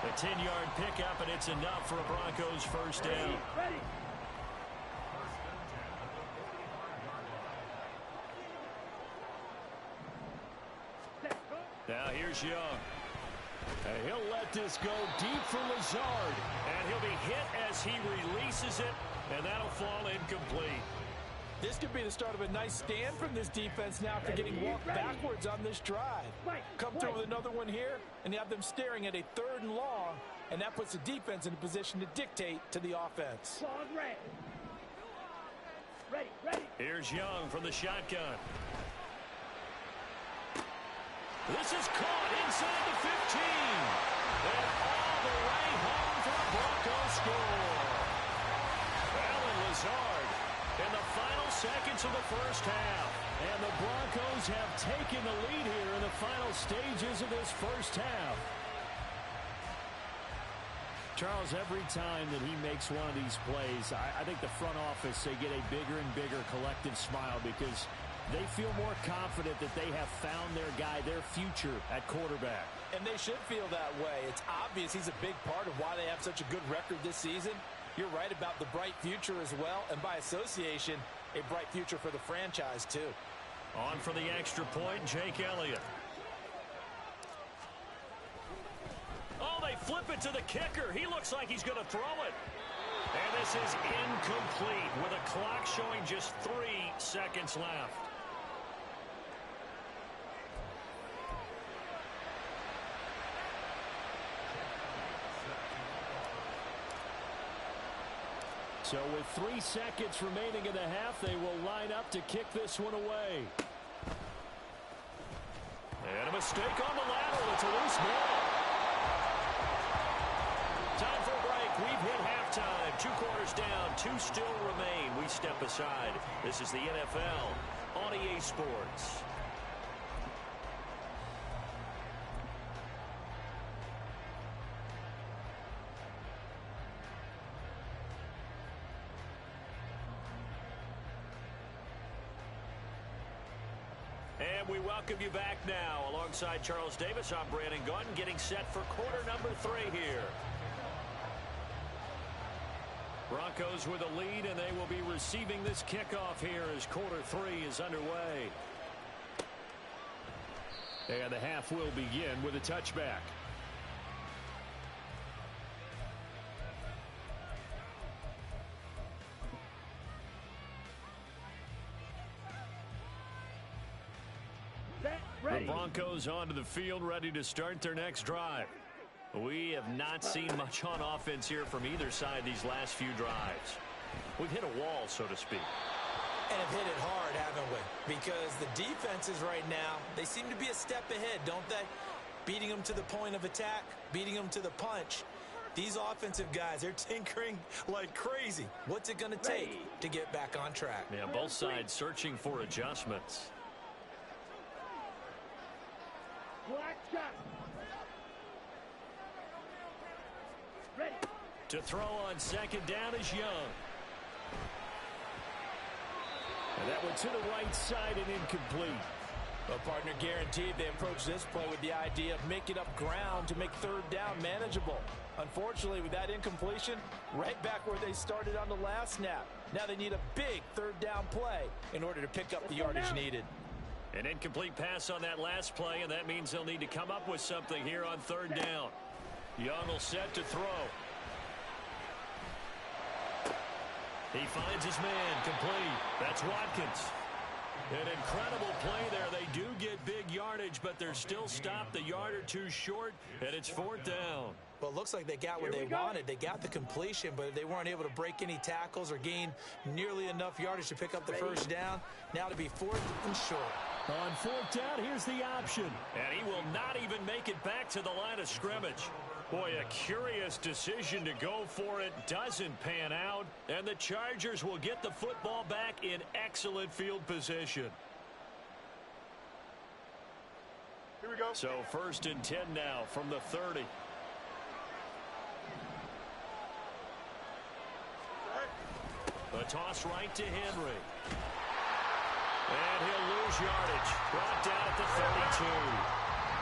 A 10-yard pickup, and it's enough for a Broncos first down. Now here's Young. And he'll let this go deep for Lazard. And he'll be hit as he releases it, and that'll fall incomplete. This could be the start of a nice stand from this defense now after getting walked backwards on this drive. Come through with another one here, and you have them staring at a 3rd and long, and that puts the defense in a position to dictate to the offense. Ready. Here's Young from the shotgun. This is caught inside the 15. And all the way home for a Broncos score. Alan Lazard in the final seconds of the first half. And the Broncos have taken the lead here in the final stages of this first half. Charles, every time that he makes one of these plays, I think the front office, they get a bigger and bigger collective smile because they feel more confident that they have found their guy, their future at quarterback. And they should feel that way. It's obvious he's a big part of why they have such a good record this season. You're right about the bright future as well, and by association, a bright future for the franchise too. On for the extra point, Jake Elliott. Oh, they flip it to the kicker. He looks like he's going to throw it. And this is incomplete with a clock showing just 3 seconds left. So with 3 seconds remaining in the half, they will line up to kick this one away. And a mistake on the lateral. It's a loose ball. Time for a break. We've hit halftime. 2 quarters down. 2 still remain. We step aside. This is the NFL on EA Sports. And we welcome you back now. Alongside Charles Davis, I'm Brandon Gaudin, getting set for quarter number 3 here. Broncos with a lead, and they will be receiving this kickoff here as quarter 3 is underway. And the half will begin with a touchback. The Broncos onto the field, ready to start their next drive. We have not seen much on offense here from either side these last few drives. We've hit a wall, so to speak. And have hit it hard, haven't we? Because the defenses right now, they seem to be a step ahead, don't they? Beating them to the point of attack, beating them to the punch. These offensive guys, they're tinkering like crazy. What's it going to take to get back on track? Yeah, both sides searching for adjustments. Ready. To throw on second down is Young. And that one to the right side and incomplete. Well, partner, guaranteed they approach this play with the idea of making up ground to make third down manageable. Unfortunately, with that incompletion, right back where they started on the last snap. Now they need a big third down play in order to pick up the yardage needed. An incomplete pass on that last play, and that means they'll need to come up with something here on third down. Young will set to throw. He finds his man, complete. That's Watkins. An incredible play there. They do get big yardage, but they're still stopped a yard or two short, and it's fourth down. Well, it looks like they got what they wanted. They got the completion, but they weren't able to break any tackles or gain nearly enough yardage to pick up the first down. Now to be fourth and short. On fourth down, here's the option. And he will not even make it back to the line of scrimmage. Boy, a curious decision to go for it. Doesn't pan out. And the Chargers will get the football back in excellent field position. Here we go. So 1st and 10 now from the 30. A toss right to Henry. And he'll lose yardage. Brought down at the 32.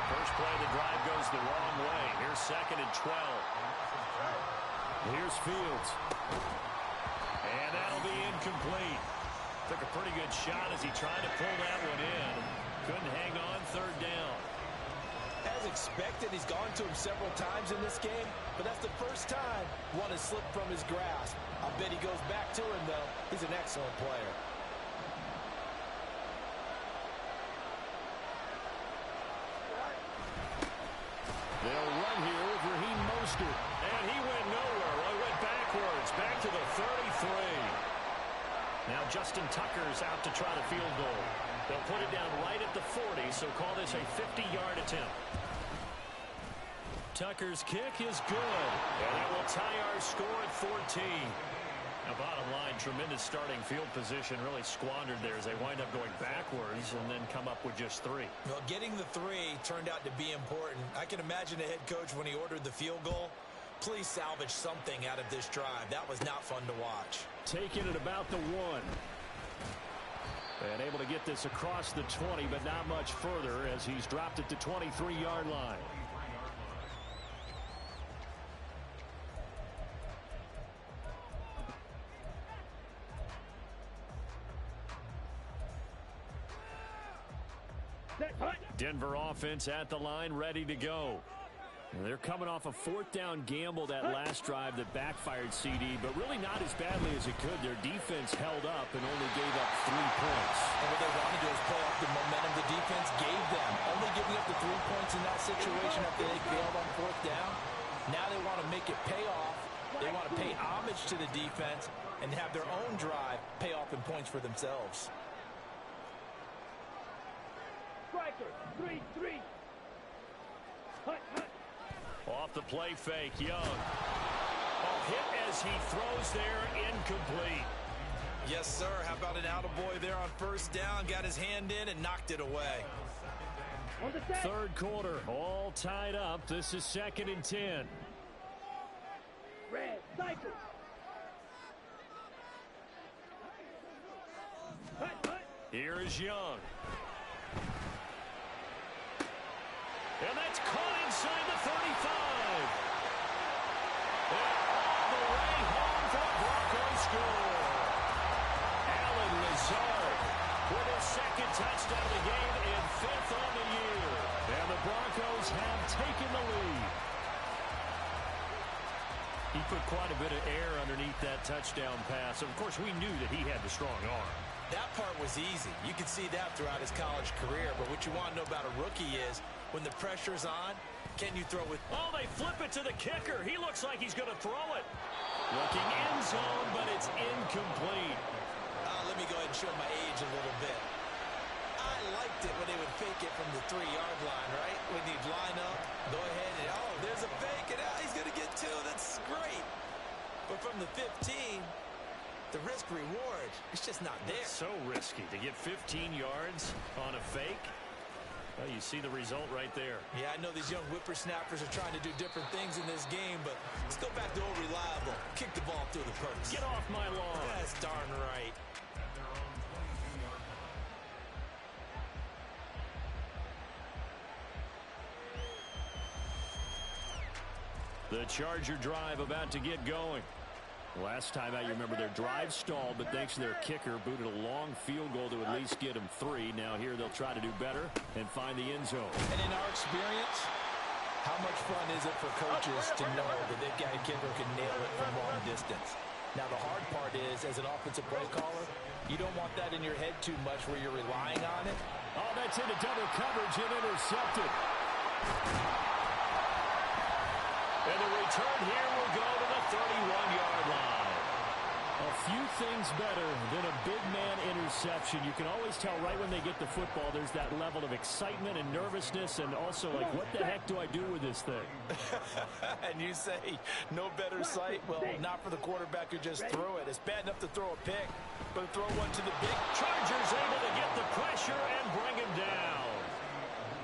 First play of the drive goes the wrong way. Here's 2nd and 12. Here's Fields. And that'll be incomplete. Took a pretty good shot as he tried to pull that one in. Couldn't hang on third down. As expected, he's gone to him several times in this game, but that's the first time one has slipped from his grasp. I bet he goes back to him, though. He's an excellent player. They'll run here with Raheem Mostert. And he went nowhere. Well, he went backwards. Back to the 33. Now Justin Tucker's out to try the field goal. They'll put it down right at the 40, so call this a 50-yard attempt. Tucker's kick is good. And that will tie our score at 14. Now, bottom line, tremendous starting field position, really squandered there as they wind up going backwards and then come up with just 3. Well, getting the 3 turned out to be important. I can imagine the head coach when he ordered the field goal. Please salvage something out of this drive. That was not fun to watch. Taking it about the 1. And able to get this across the 20, but not much further as he's dropped it to 23-yard line. Denver offense at the line, ready to go. They're coming off a 4th down gamble that last drive that backfired CD, but really not as badly as it could. Their defense held up and only gave up 3 points. And what they wanted to do is play off the momentum the defense gave them. Only giving up the 3 points in that situation after they failed on 4th down. Now they want to make it pay off. They want to pay homage to the defense and have their own drive pay off in points for themselves. Striker, 3-3. Hut, hut. Off the play fake, Young. Oh, hit as he throws there, incomplete. Yes, sir. How about an attaboy there on 1st down? Got his hand in and knocked it away. 3rd quarter, all tied up. This is 2nd and 10. Red, cycle. Hut, hut. Here is Young. And that's caught inside the 35. And all the way home for a Broncos score. Allen Lazard with his 2nd touchdown of the game and 5th on the year. And the Broncos have taken the lead. He put quite a bit of air underneath that touchdown pass. Of course, we knew that he had the strong arm. That part was easy. You could see that throughout his college career. But what you want to know about a rookie is when the pressure's on, can you throw it? Oh, they flip it to the kicker. He looks like he's going to throw it. Looking end zone, but it's incomplete. Let me go ahead and show my age a little bit. I liked it when they would fake it from the 3-yard line, right? When you'd line up, go ahead and, oh, there's a fake, and he's going to get 2. That's great. But from the 15, the risk-reward, it's just not there. It's so risky to get 15 yards on a fake. Well, you see the result right there. Yeah, I know these young whippersnappers are trying to do different things in this game, but let's go back to old reliable. Kick the ball through the post. Get off my lawn. That's darn right. The Charger drive about to get going. Last time out, you remember their drive stalled, but thanks to their kicker, booted a long field goal to at least get them 3. Now here they'll try to do better and find the end zone. And in our experience, how much fun is it for coaches to know that they've got a kicker who can nail it from long distance? Now the hard part is, as an offensive play caller, you don't want that in your head too much where you're relying on it. Oh, that's into double coverage and intercepted. And the return here will go to the 31-yard line. A few things better than a big man interception. You can always tell right when they get the football, there's that level of excitement and nervousness, and also like, what the heck do I do with this thing? And you say, no better sight? Well, not for the quarterback who just threw it. It's bad enough to throw a pick, but throw one to the big. Chargers able to get the pressure and bring him down.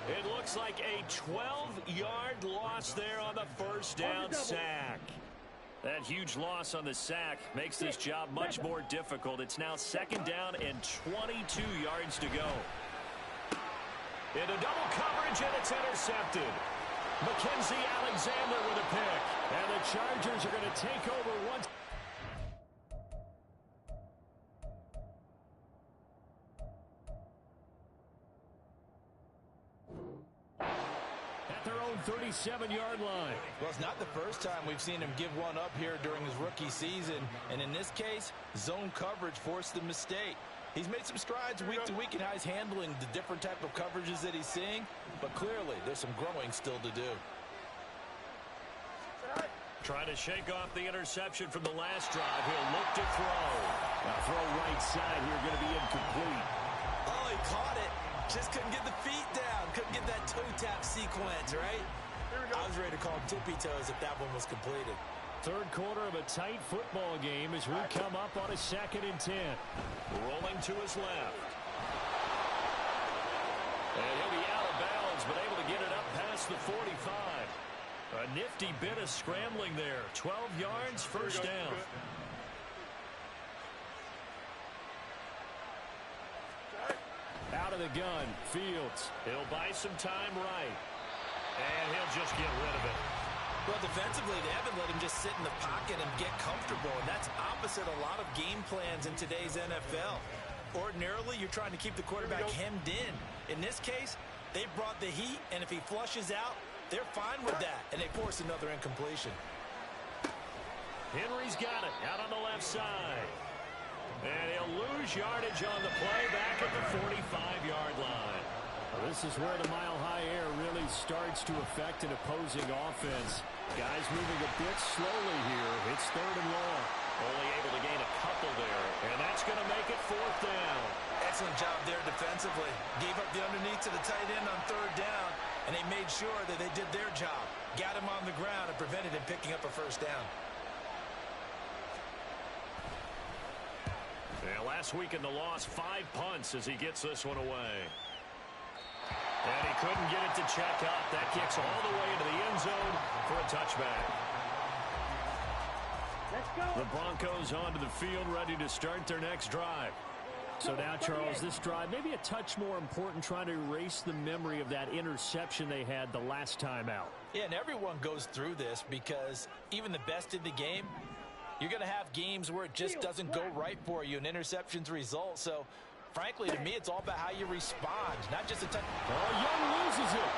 It looks like a 12-yard loss there on the 1st down sack. That huge loss on the sack makes this job much more difficult. It's now 2nd down and 22 yards to go. Into double coverage, and it's intercepted. Mackenzie Alexander with a pick. And the Chargers are going to take over once. At their own 37-yard line. Well, it's not the first time we've seen him give one up here during his rookie season. And in this case, zone coverage forced the mistake. He's made some strides week to week in how he's handling the different type of coverages that he's seeing. But clearly, there's some growing still to do. Trying to shake off the interception from the last drive. He'll look to throw. Now throw right side here, going to be incomplete. Oh, he caught it. Just couldn't get the feet down. Couldn't get that toe tap sequence, right? I was ready to call him tippy toes if that one was completed. Third quarter of a tight football game as we come up on a 2nd and 10. Rolling to his left. And he'll be out of bounds, but able to get it up past the 45. A nifty bit of scrambling there. 12 yards, first down. Out of the gun, Fields. He'll buy some time right. And he'll just get rid of it. Well, defensively, they haven't let him just sit in the pocket and get comfortable, and that's opposite a lot of game plans in today's NFL. Ordinarily, you're trying to keep the quarterback hemmed in. In this case, they brought the heat, and if he flushes out, they're fine with that, and they force another incompletion. Henry's got it out on the left side. And he'll lose yardage on the play back at the 45-yard line. Well, this is where the mile-high air really starts to affect an opposing offense. Guys moving a bit slowly here. It's 3rd and long. Only able to gain a couple there. And that's going to make it 4th down. Excellent job there defensively. Gave up the underneath to the tight end on 3rd down, and they made sure that they did their job. Got him on the ground and prevented him picking up a 1st down. Yeah, last week in the loss, 5 punts as he gets this one away. And he couldn't get it to check up. That kicks all the way into the end zone for a touchback. Let's go. The Broncos onto the field, ready to start their next drive. So now, Charles, this drive maybe a touch more important, trying to erase the memory of that interception they had the last time out. Yeah, and everyone goes through this because even the best in the game, you're going to have games where it just doesn't go right for you and interceptions result. So, frankly, to me, it's all about how you respond, not just a touch. Oh, Young loses it.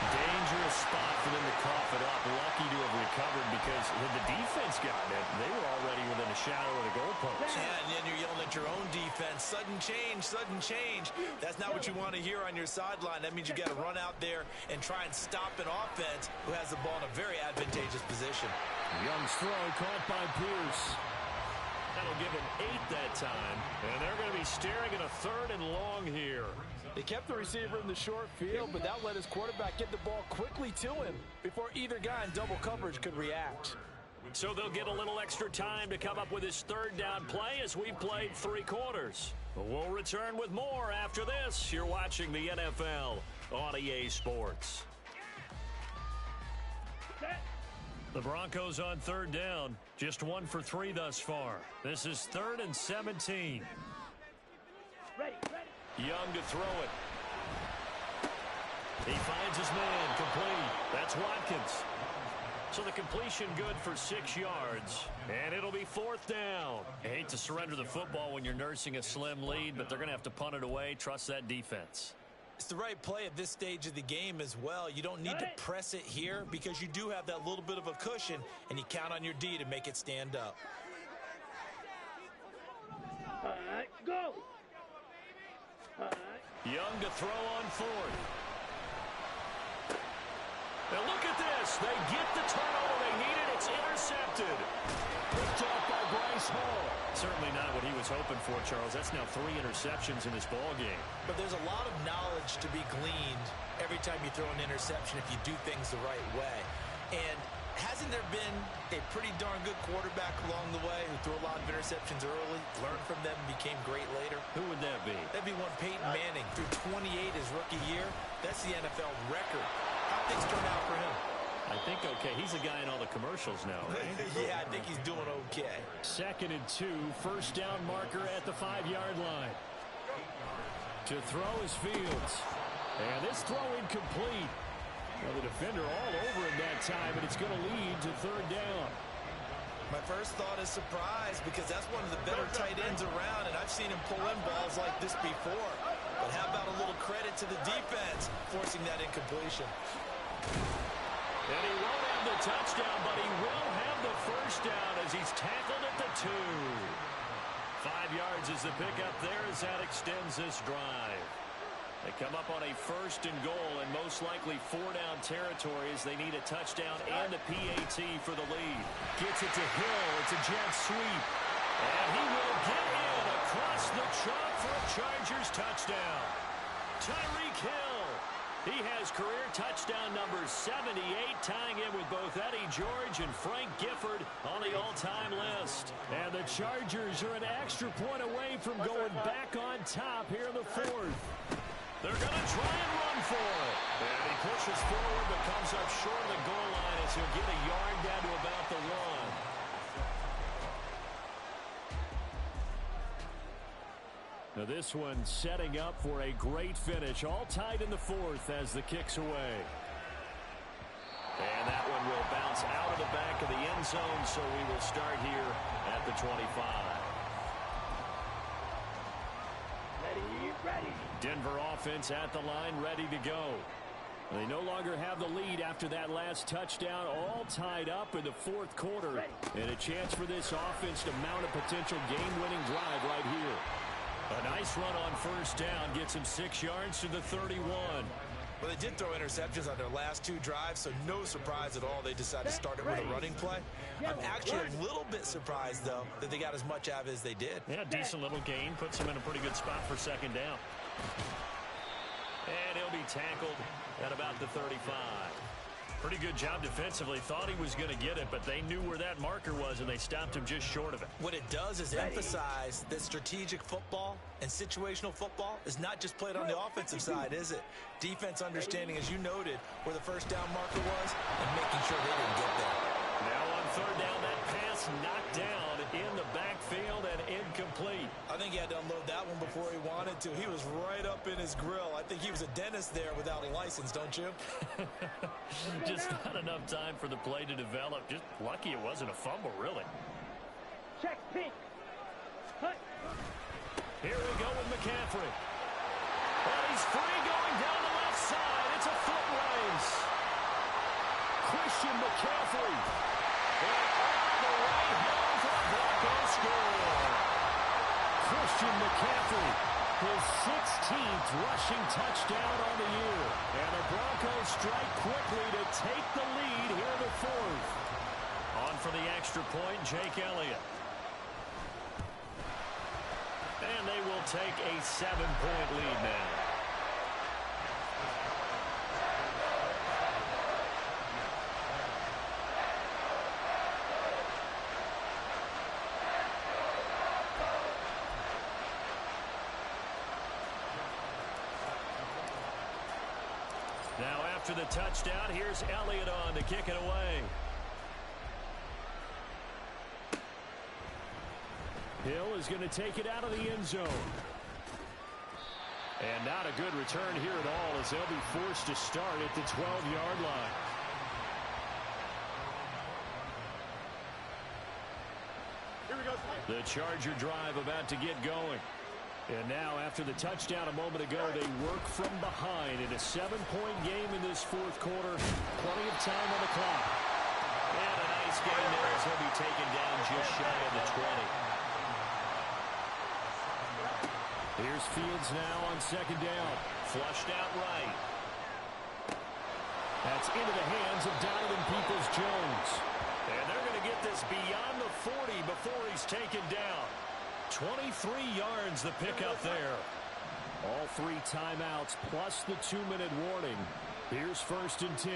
Dangerous spot for them to cough it up. Lucky to have recovered because when the defense got it, they were already within a shadow of the goalpost. Yeah, and then you're yelling at your own defense. Sudden change, sudden change. That's not what you want to hear on your sideline. That means you got to run out there and try and stop an offense who has the ball in a very advantageous position. Young's throw caught by Pierce. That'll give him 8 that time. And they're going to be staring at a 3rd and long here. They kept the receiver in the short field, but that let his quarterback get the ball quickly to him before either guy in double coverage could react. So they'll get a little extra time to come up with his 3rd down play as we played 3 quarters. We'll return with more after this. You're watching the NFL on EA Sports. The Broncos on 3rd down. Just 1 for 3 thus far. This is 3rd and 17. Ready. Young to throw it. He finds his man complete. That's Watkins. So the completion good for 6 yards. And it'll be 4th down. I hate to surrender the football when you're nursing a slim lead, but they're going to have to punt it away. Trust that defense. It's the right play at this stage of the game as well. You don't need to press it here because you do have that little bit of a cushion, and you count on your D to make it stand up. All right, go. All right. Young to throw on 4th. Now look at this. They get the turnover they needed. It's intercepted. Picked off by Bryce Hall. Certainly not what he was hoping for, Charles. That's now 3 interceptions in this ball game. But there's a lot of knowledge to be gleaned every time you throw an interception if you do things the right way. And hasn't there been a pretty darn good quarterback along the way who threw a lot of interceptions early, learned from them, and became great later? Who would that be? That'd be one Peyton Manning. Threw 28 his rookie year. That's the NFL record. How things turn out for him? I think okay. He's a guy in all the commercials now, right? Yeah, I think he's doing okay. 2nd and 2. 1st down marker at the 5-yard line. To throw is Fields. And this throw incomplete. Well, the defender all over him that time, and it's going to lead to 3rd down. My first thought is surprise because that's one of the better tight ends around, and I've seen him pull in balls like this before. But how about a little credit to the defense forcing that incompletion? And he won't have the touchdown, but he will have the 1st down as he's tackled at the 2. 5 yards is the pickup there as that extends this drive. They come up on a 1st and goal and most likely 4-down territory as they need a touchdown and a PAT for the lead. Gets it to Hill. It's a jet sweep. And he will get in across the chalk for a Chargers touchdown. Tyreek Hill He has career touchdown number 78, tying in with both Eddie George and Frank Gifford on the all-time list. And the Chargers are an extra point away from going back on top here in the fourth. They're going to try and run for it. And he pushes forward but comes up short of the goal line as he'll get a yard down to about the 1. Now this one setting up for a great finish. All tied in the fourth as the kick's away. And that one will bounce out of the back of the end zone, so we will start here at the 25. Ready. Denver offense at the line, ready to go. They no longer have the lead after that last touchdown, all tied up in the fourth quarter. And a chance for this offense to mount a potential game-winning drive right here. A nice run on first down gets him 6 yards to the 31. Well, they did throw interceptions on their last 2 drives, so no surprise at all they decided to start it with a running play. I'm actually a little bit surprised, though, that they got as much out of it as they did. Yeah, decent little gain. Puts him in a pretty good spot for second down. And he'll be tackled at about the 35. Pretty good job defensively. Thought he was going to get it, but they knew where that marker was, and they stopped him just short of it. What it does is emphasize that strategic football and situational football is not just played on the offensive side, is it? Defense understanding, as you noted, where the first down marker was and making sure they didn't get there. Now on third down, that pass knocked down in the backfield and incomplete. I think he had to unload that one before he wanted to. He was right up in his grill. I think he was a dentist there without a license, don't you? Just not enough time for the play to develop. Just lucky it wasn't a fumble, really. Check pink. Hut. Here we go with McCaffrey. And he's free going down the left side. It's a foot race. Christian McCaffrey. And all the way home for the Broncos score. Christian McCaffrey, his 16th rushing touchdown on the year. And the Broncos strike quickly to take the lead here in the fourth. On for the extra point, Jake Elliott. And they will take a 7-point lead now. Now after the touchdown, here's Elliott on to kick it away. Hill is going to take it out of the end zone. And not a good return here at all as they'll be forced to start at the 12-yard line. Here we go. The Charger drive about to get going. And now, after the touchdown a moment ago, they work from behind in a 7-point game in this fourth quarter. Plenty of time on the clock. And a nice game there as he'll be taken down just shy of the 20. Here's Fields now on second down. Flushed out right. That's into the hands of Donovan Peoples-Jones. And they're going to get this beyond the 40 before he's taken down. 23 yards the pickup there. All 3 timeouts plus the 2-minute warning. Here's 1st and 10.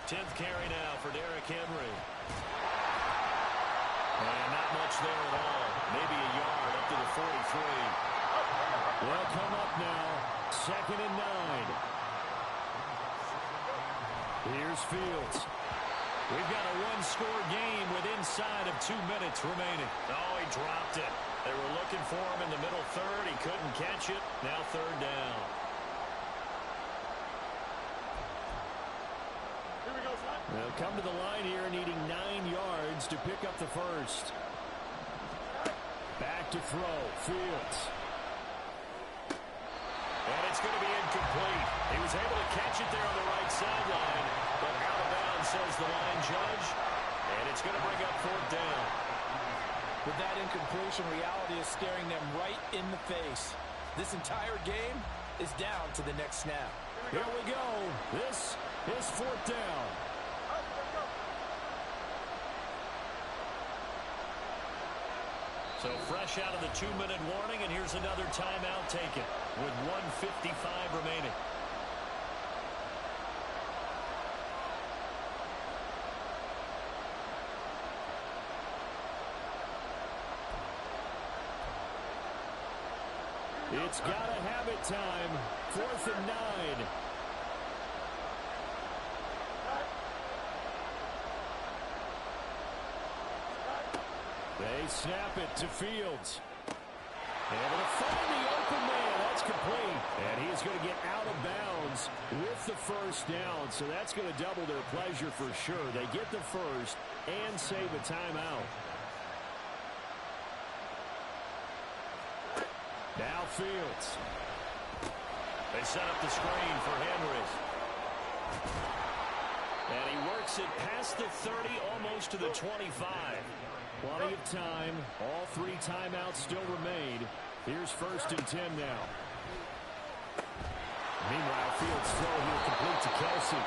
10th carry now for Derrick Henry. And not much there at all. Maybe a yard up to the 43. They'll come up now. 2nd and 9. Here's Fields. We've got a 1-score game with inside of 2 minutes remaining. Oh, he dropped it. They were looking for him in the middle third. He couldn't catch it. Now 3rd down. Here we go, son. They'll come to the line here needing 9 yards to pick up the first. Back to throw. Fields. And it's going to be incomplete. He was able to catch it there on the right sideline, but out of bounds, says the line judge, and it's going to bring up 4th down. With that incompletion, reality is staring them right in the face. This entire game is down to the next snap. Here we go. This is 4th down. So fresh out of the 2-minute warning, and here's another timeout taken with 1:55 remaining. It's got to have it time. 4th and 9. They snap it to Fields. Able to find the open man. That's complete. And he is going to get out of bounds with the first down. So that's going to double their pleasure for sure. They get the first and save a timeout. Now Fields. They set up the screen for Henry. And he works it past the 30, almost to the 25. Plenty of time. All 3 timeouts still remain. Here's 1st and 10 now. Meanwhile, Fields' throw here complete to Kelsey.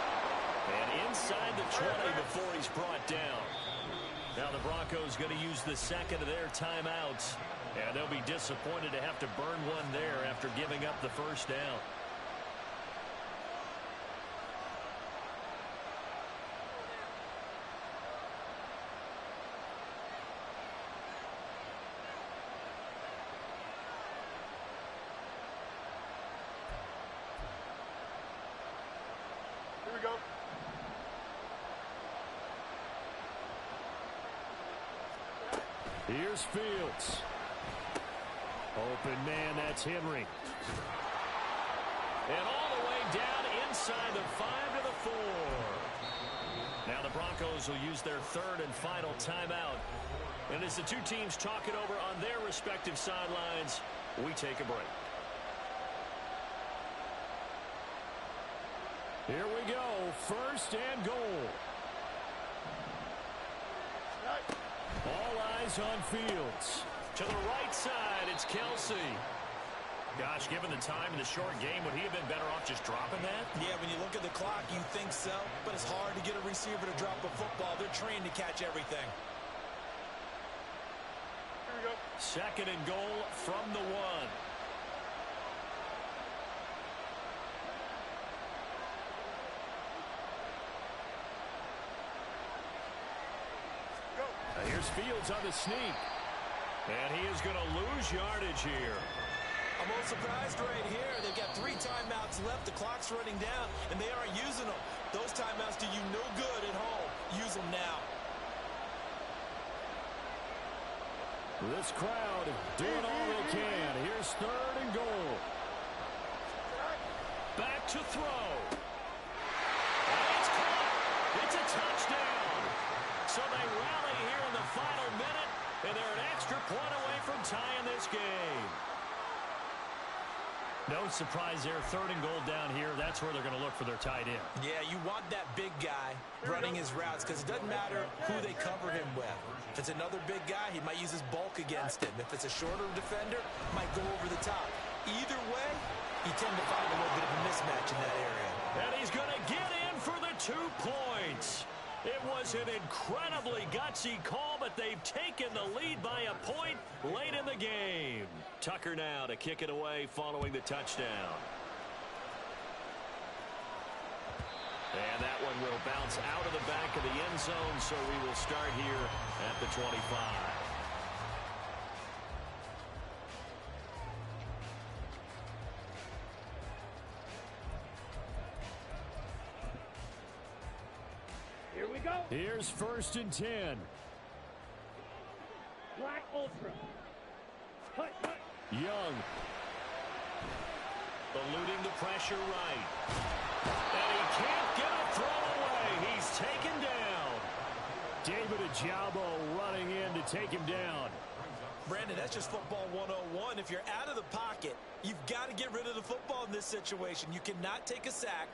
And inside the 20 before he's brought down. Now the Broncos going to use the second of their timeouts. And they'll be disappointed to have to burn one there after giving up the first down. Here we go. Here's Fields. Open man, that's Henry. And all the way down inside the 5 to the 4. Now the Broncos will use their 3rd and final timeout. And as the two teams talk it over on their respective sidelines, we take a break. Here we go, 1st and goal. All eyes on Fields. To the right side, it's Kelsey. Gosh, given the time in the short game, would he have been better off just dropping that? Yeah, when you look at the clock, you think so. But it's hard to get a receiver to drop a football. They're trained to catch everything. Here we go. 2nd and goal from the 1. Here's Fields on the sneak. And he is going to lose yardage here. I'm most surprised right here. They've got 3 timeouts left. The clock's running down, and they aren't using them. Those timeouts do you no good at home. Use them now. This crowd doing all they can. Here's 3rd and goal. Back to throw. And it's caught. It's a touchdown. So they rally here in the final minute, and they're an extra point away from tying this game. No surprise there, 3rd and goal down here. That's where they're going to look for their tight end. Yeah, you want that big guy running his routes because it doesn't matter who they cover him with. If it's another big guy, he might use his bulk against him. If it's a shorter defender, might go over the top. Either way, you tend to find a little bit of a mismatch in that area. And he's going to get in for the 2 points. It was an incredibly gutsy call, but they've taken the lead by a point late in the game. Tucker now to kick it away following the touchdown. And that one will bounce out of the back of the end zone, so we will start here at the 25. Here we go. Here's 1st and 10. Black Ultra. Hut, hut. Young. Eluding the pressure right. And he can't get a throw away. He's taken down. David Ajabo running in to take him down. Brandon, that's just football 101. If you're out of the pocket, you've got to get rid of the football in this situation. You cannot take a sack.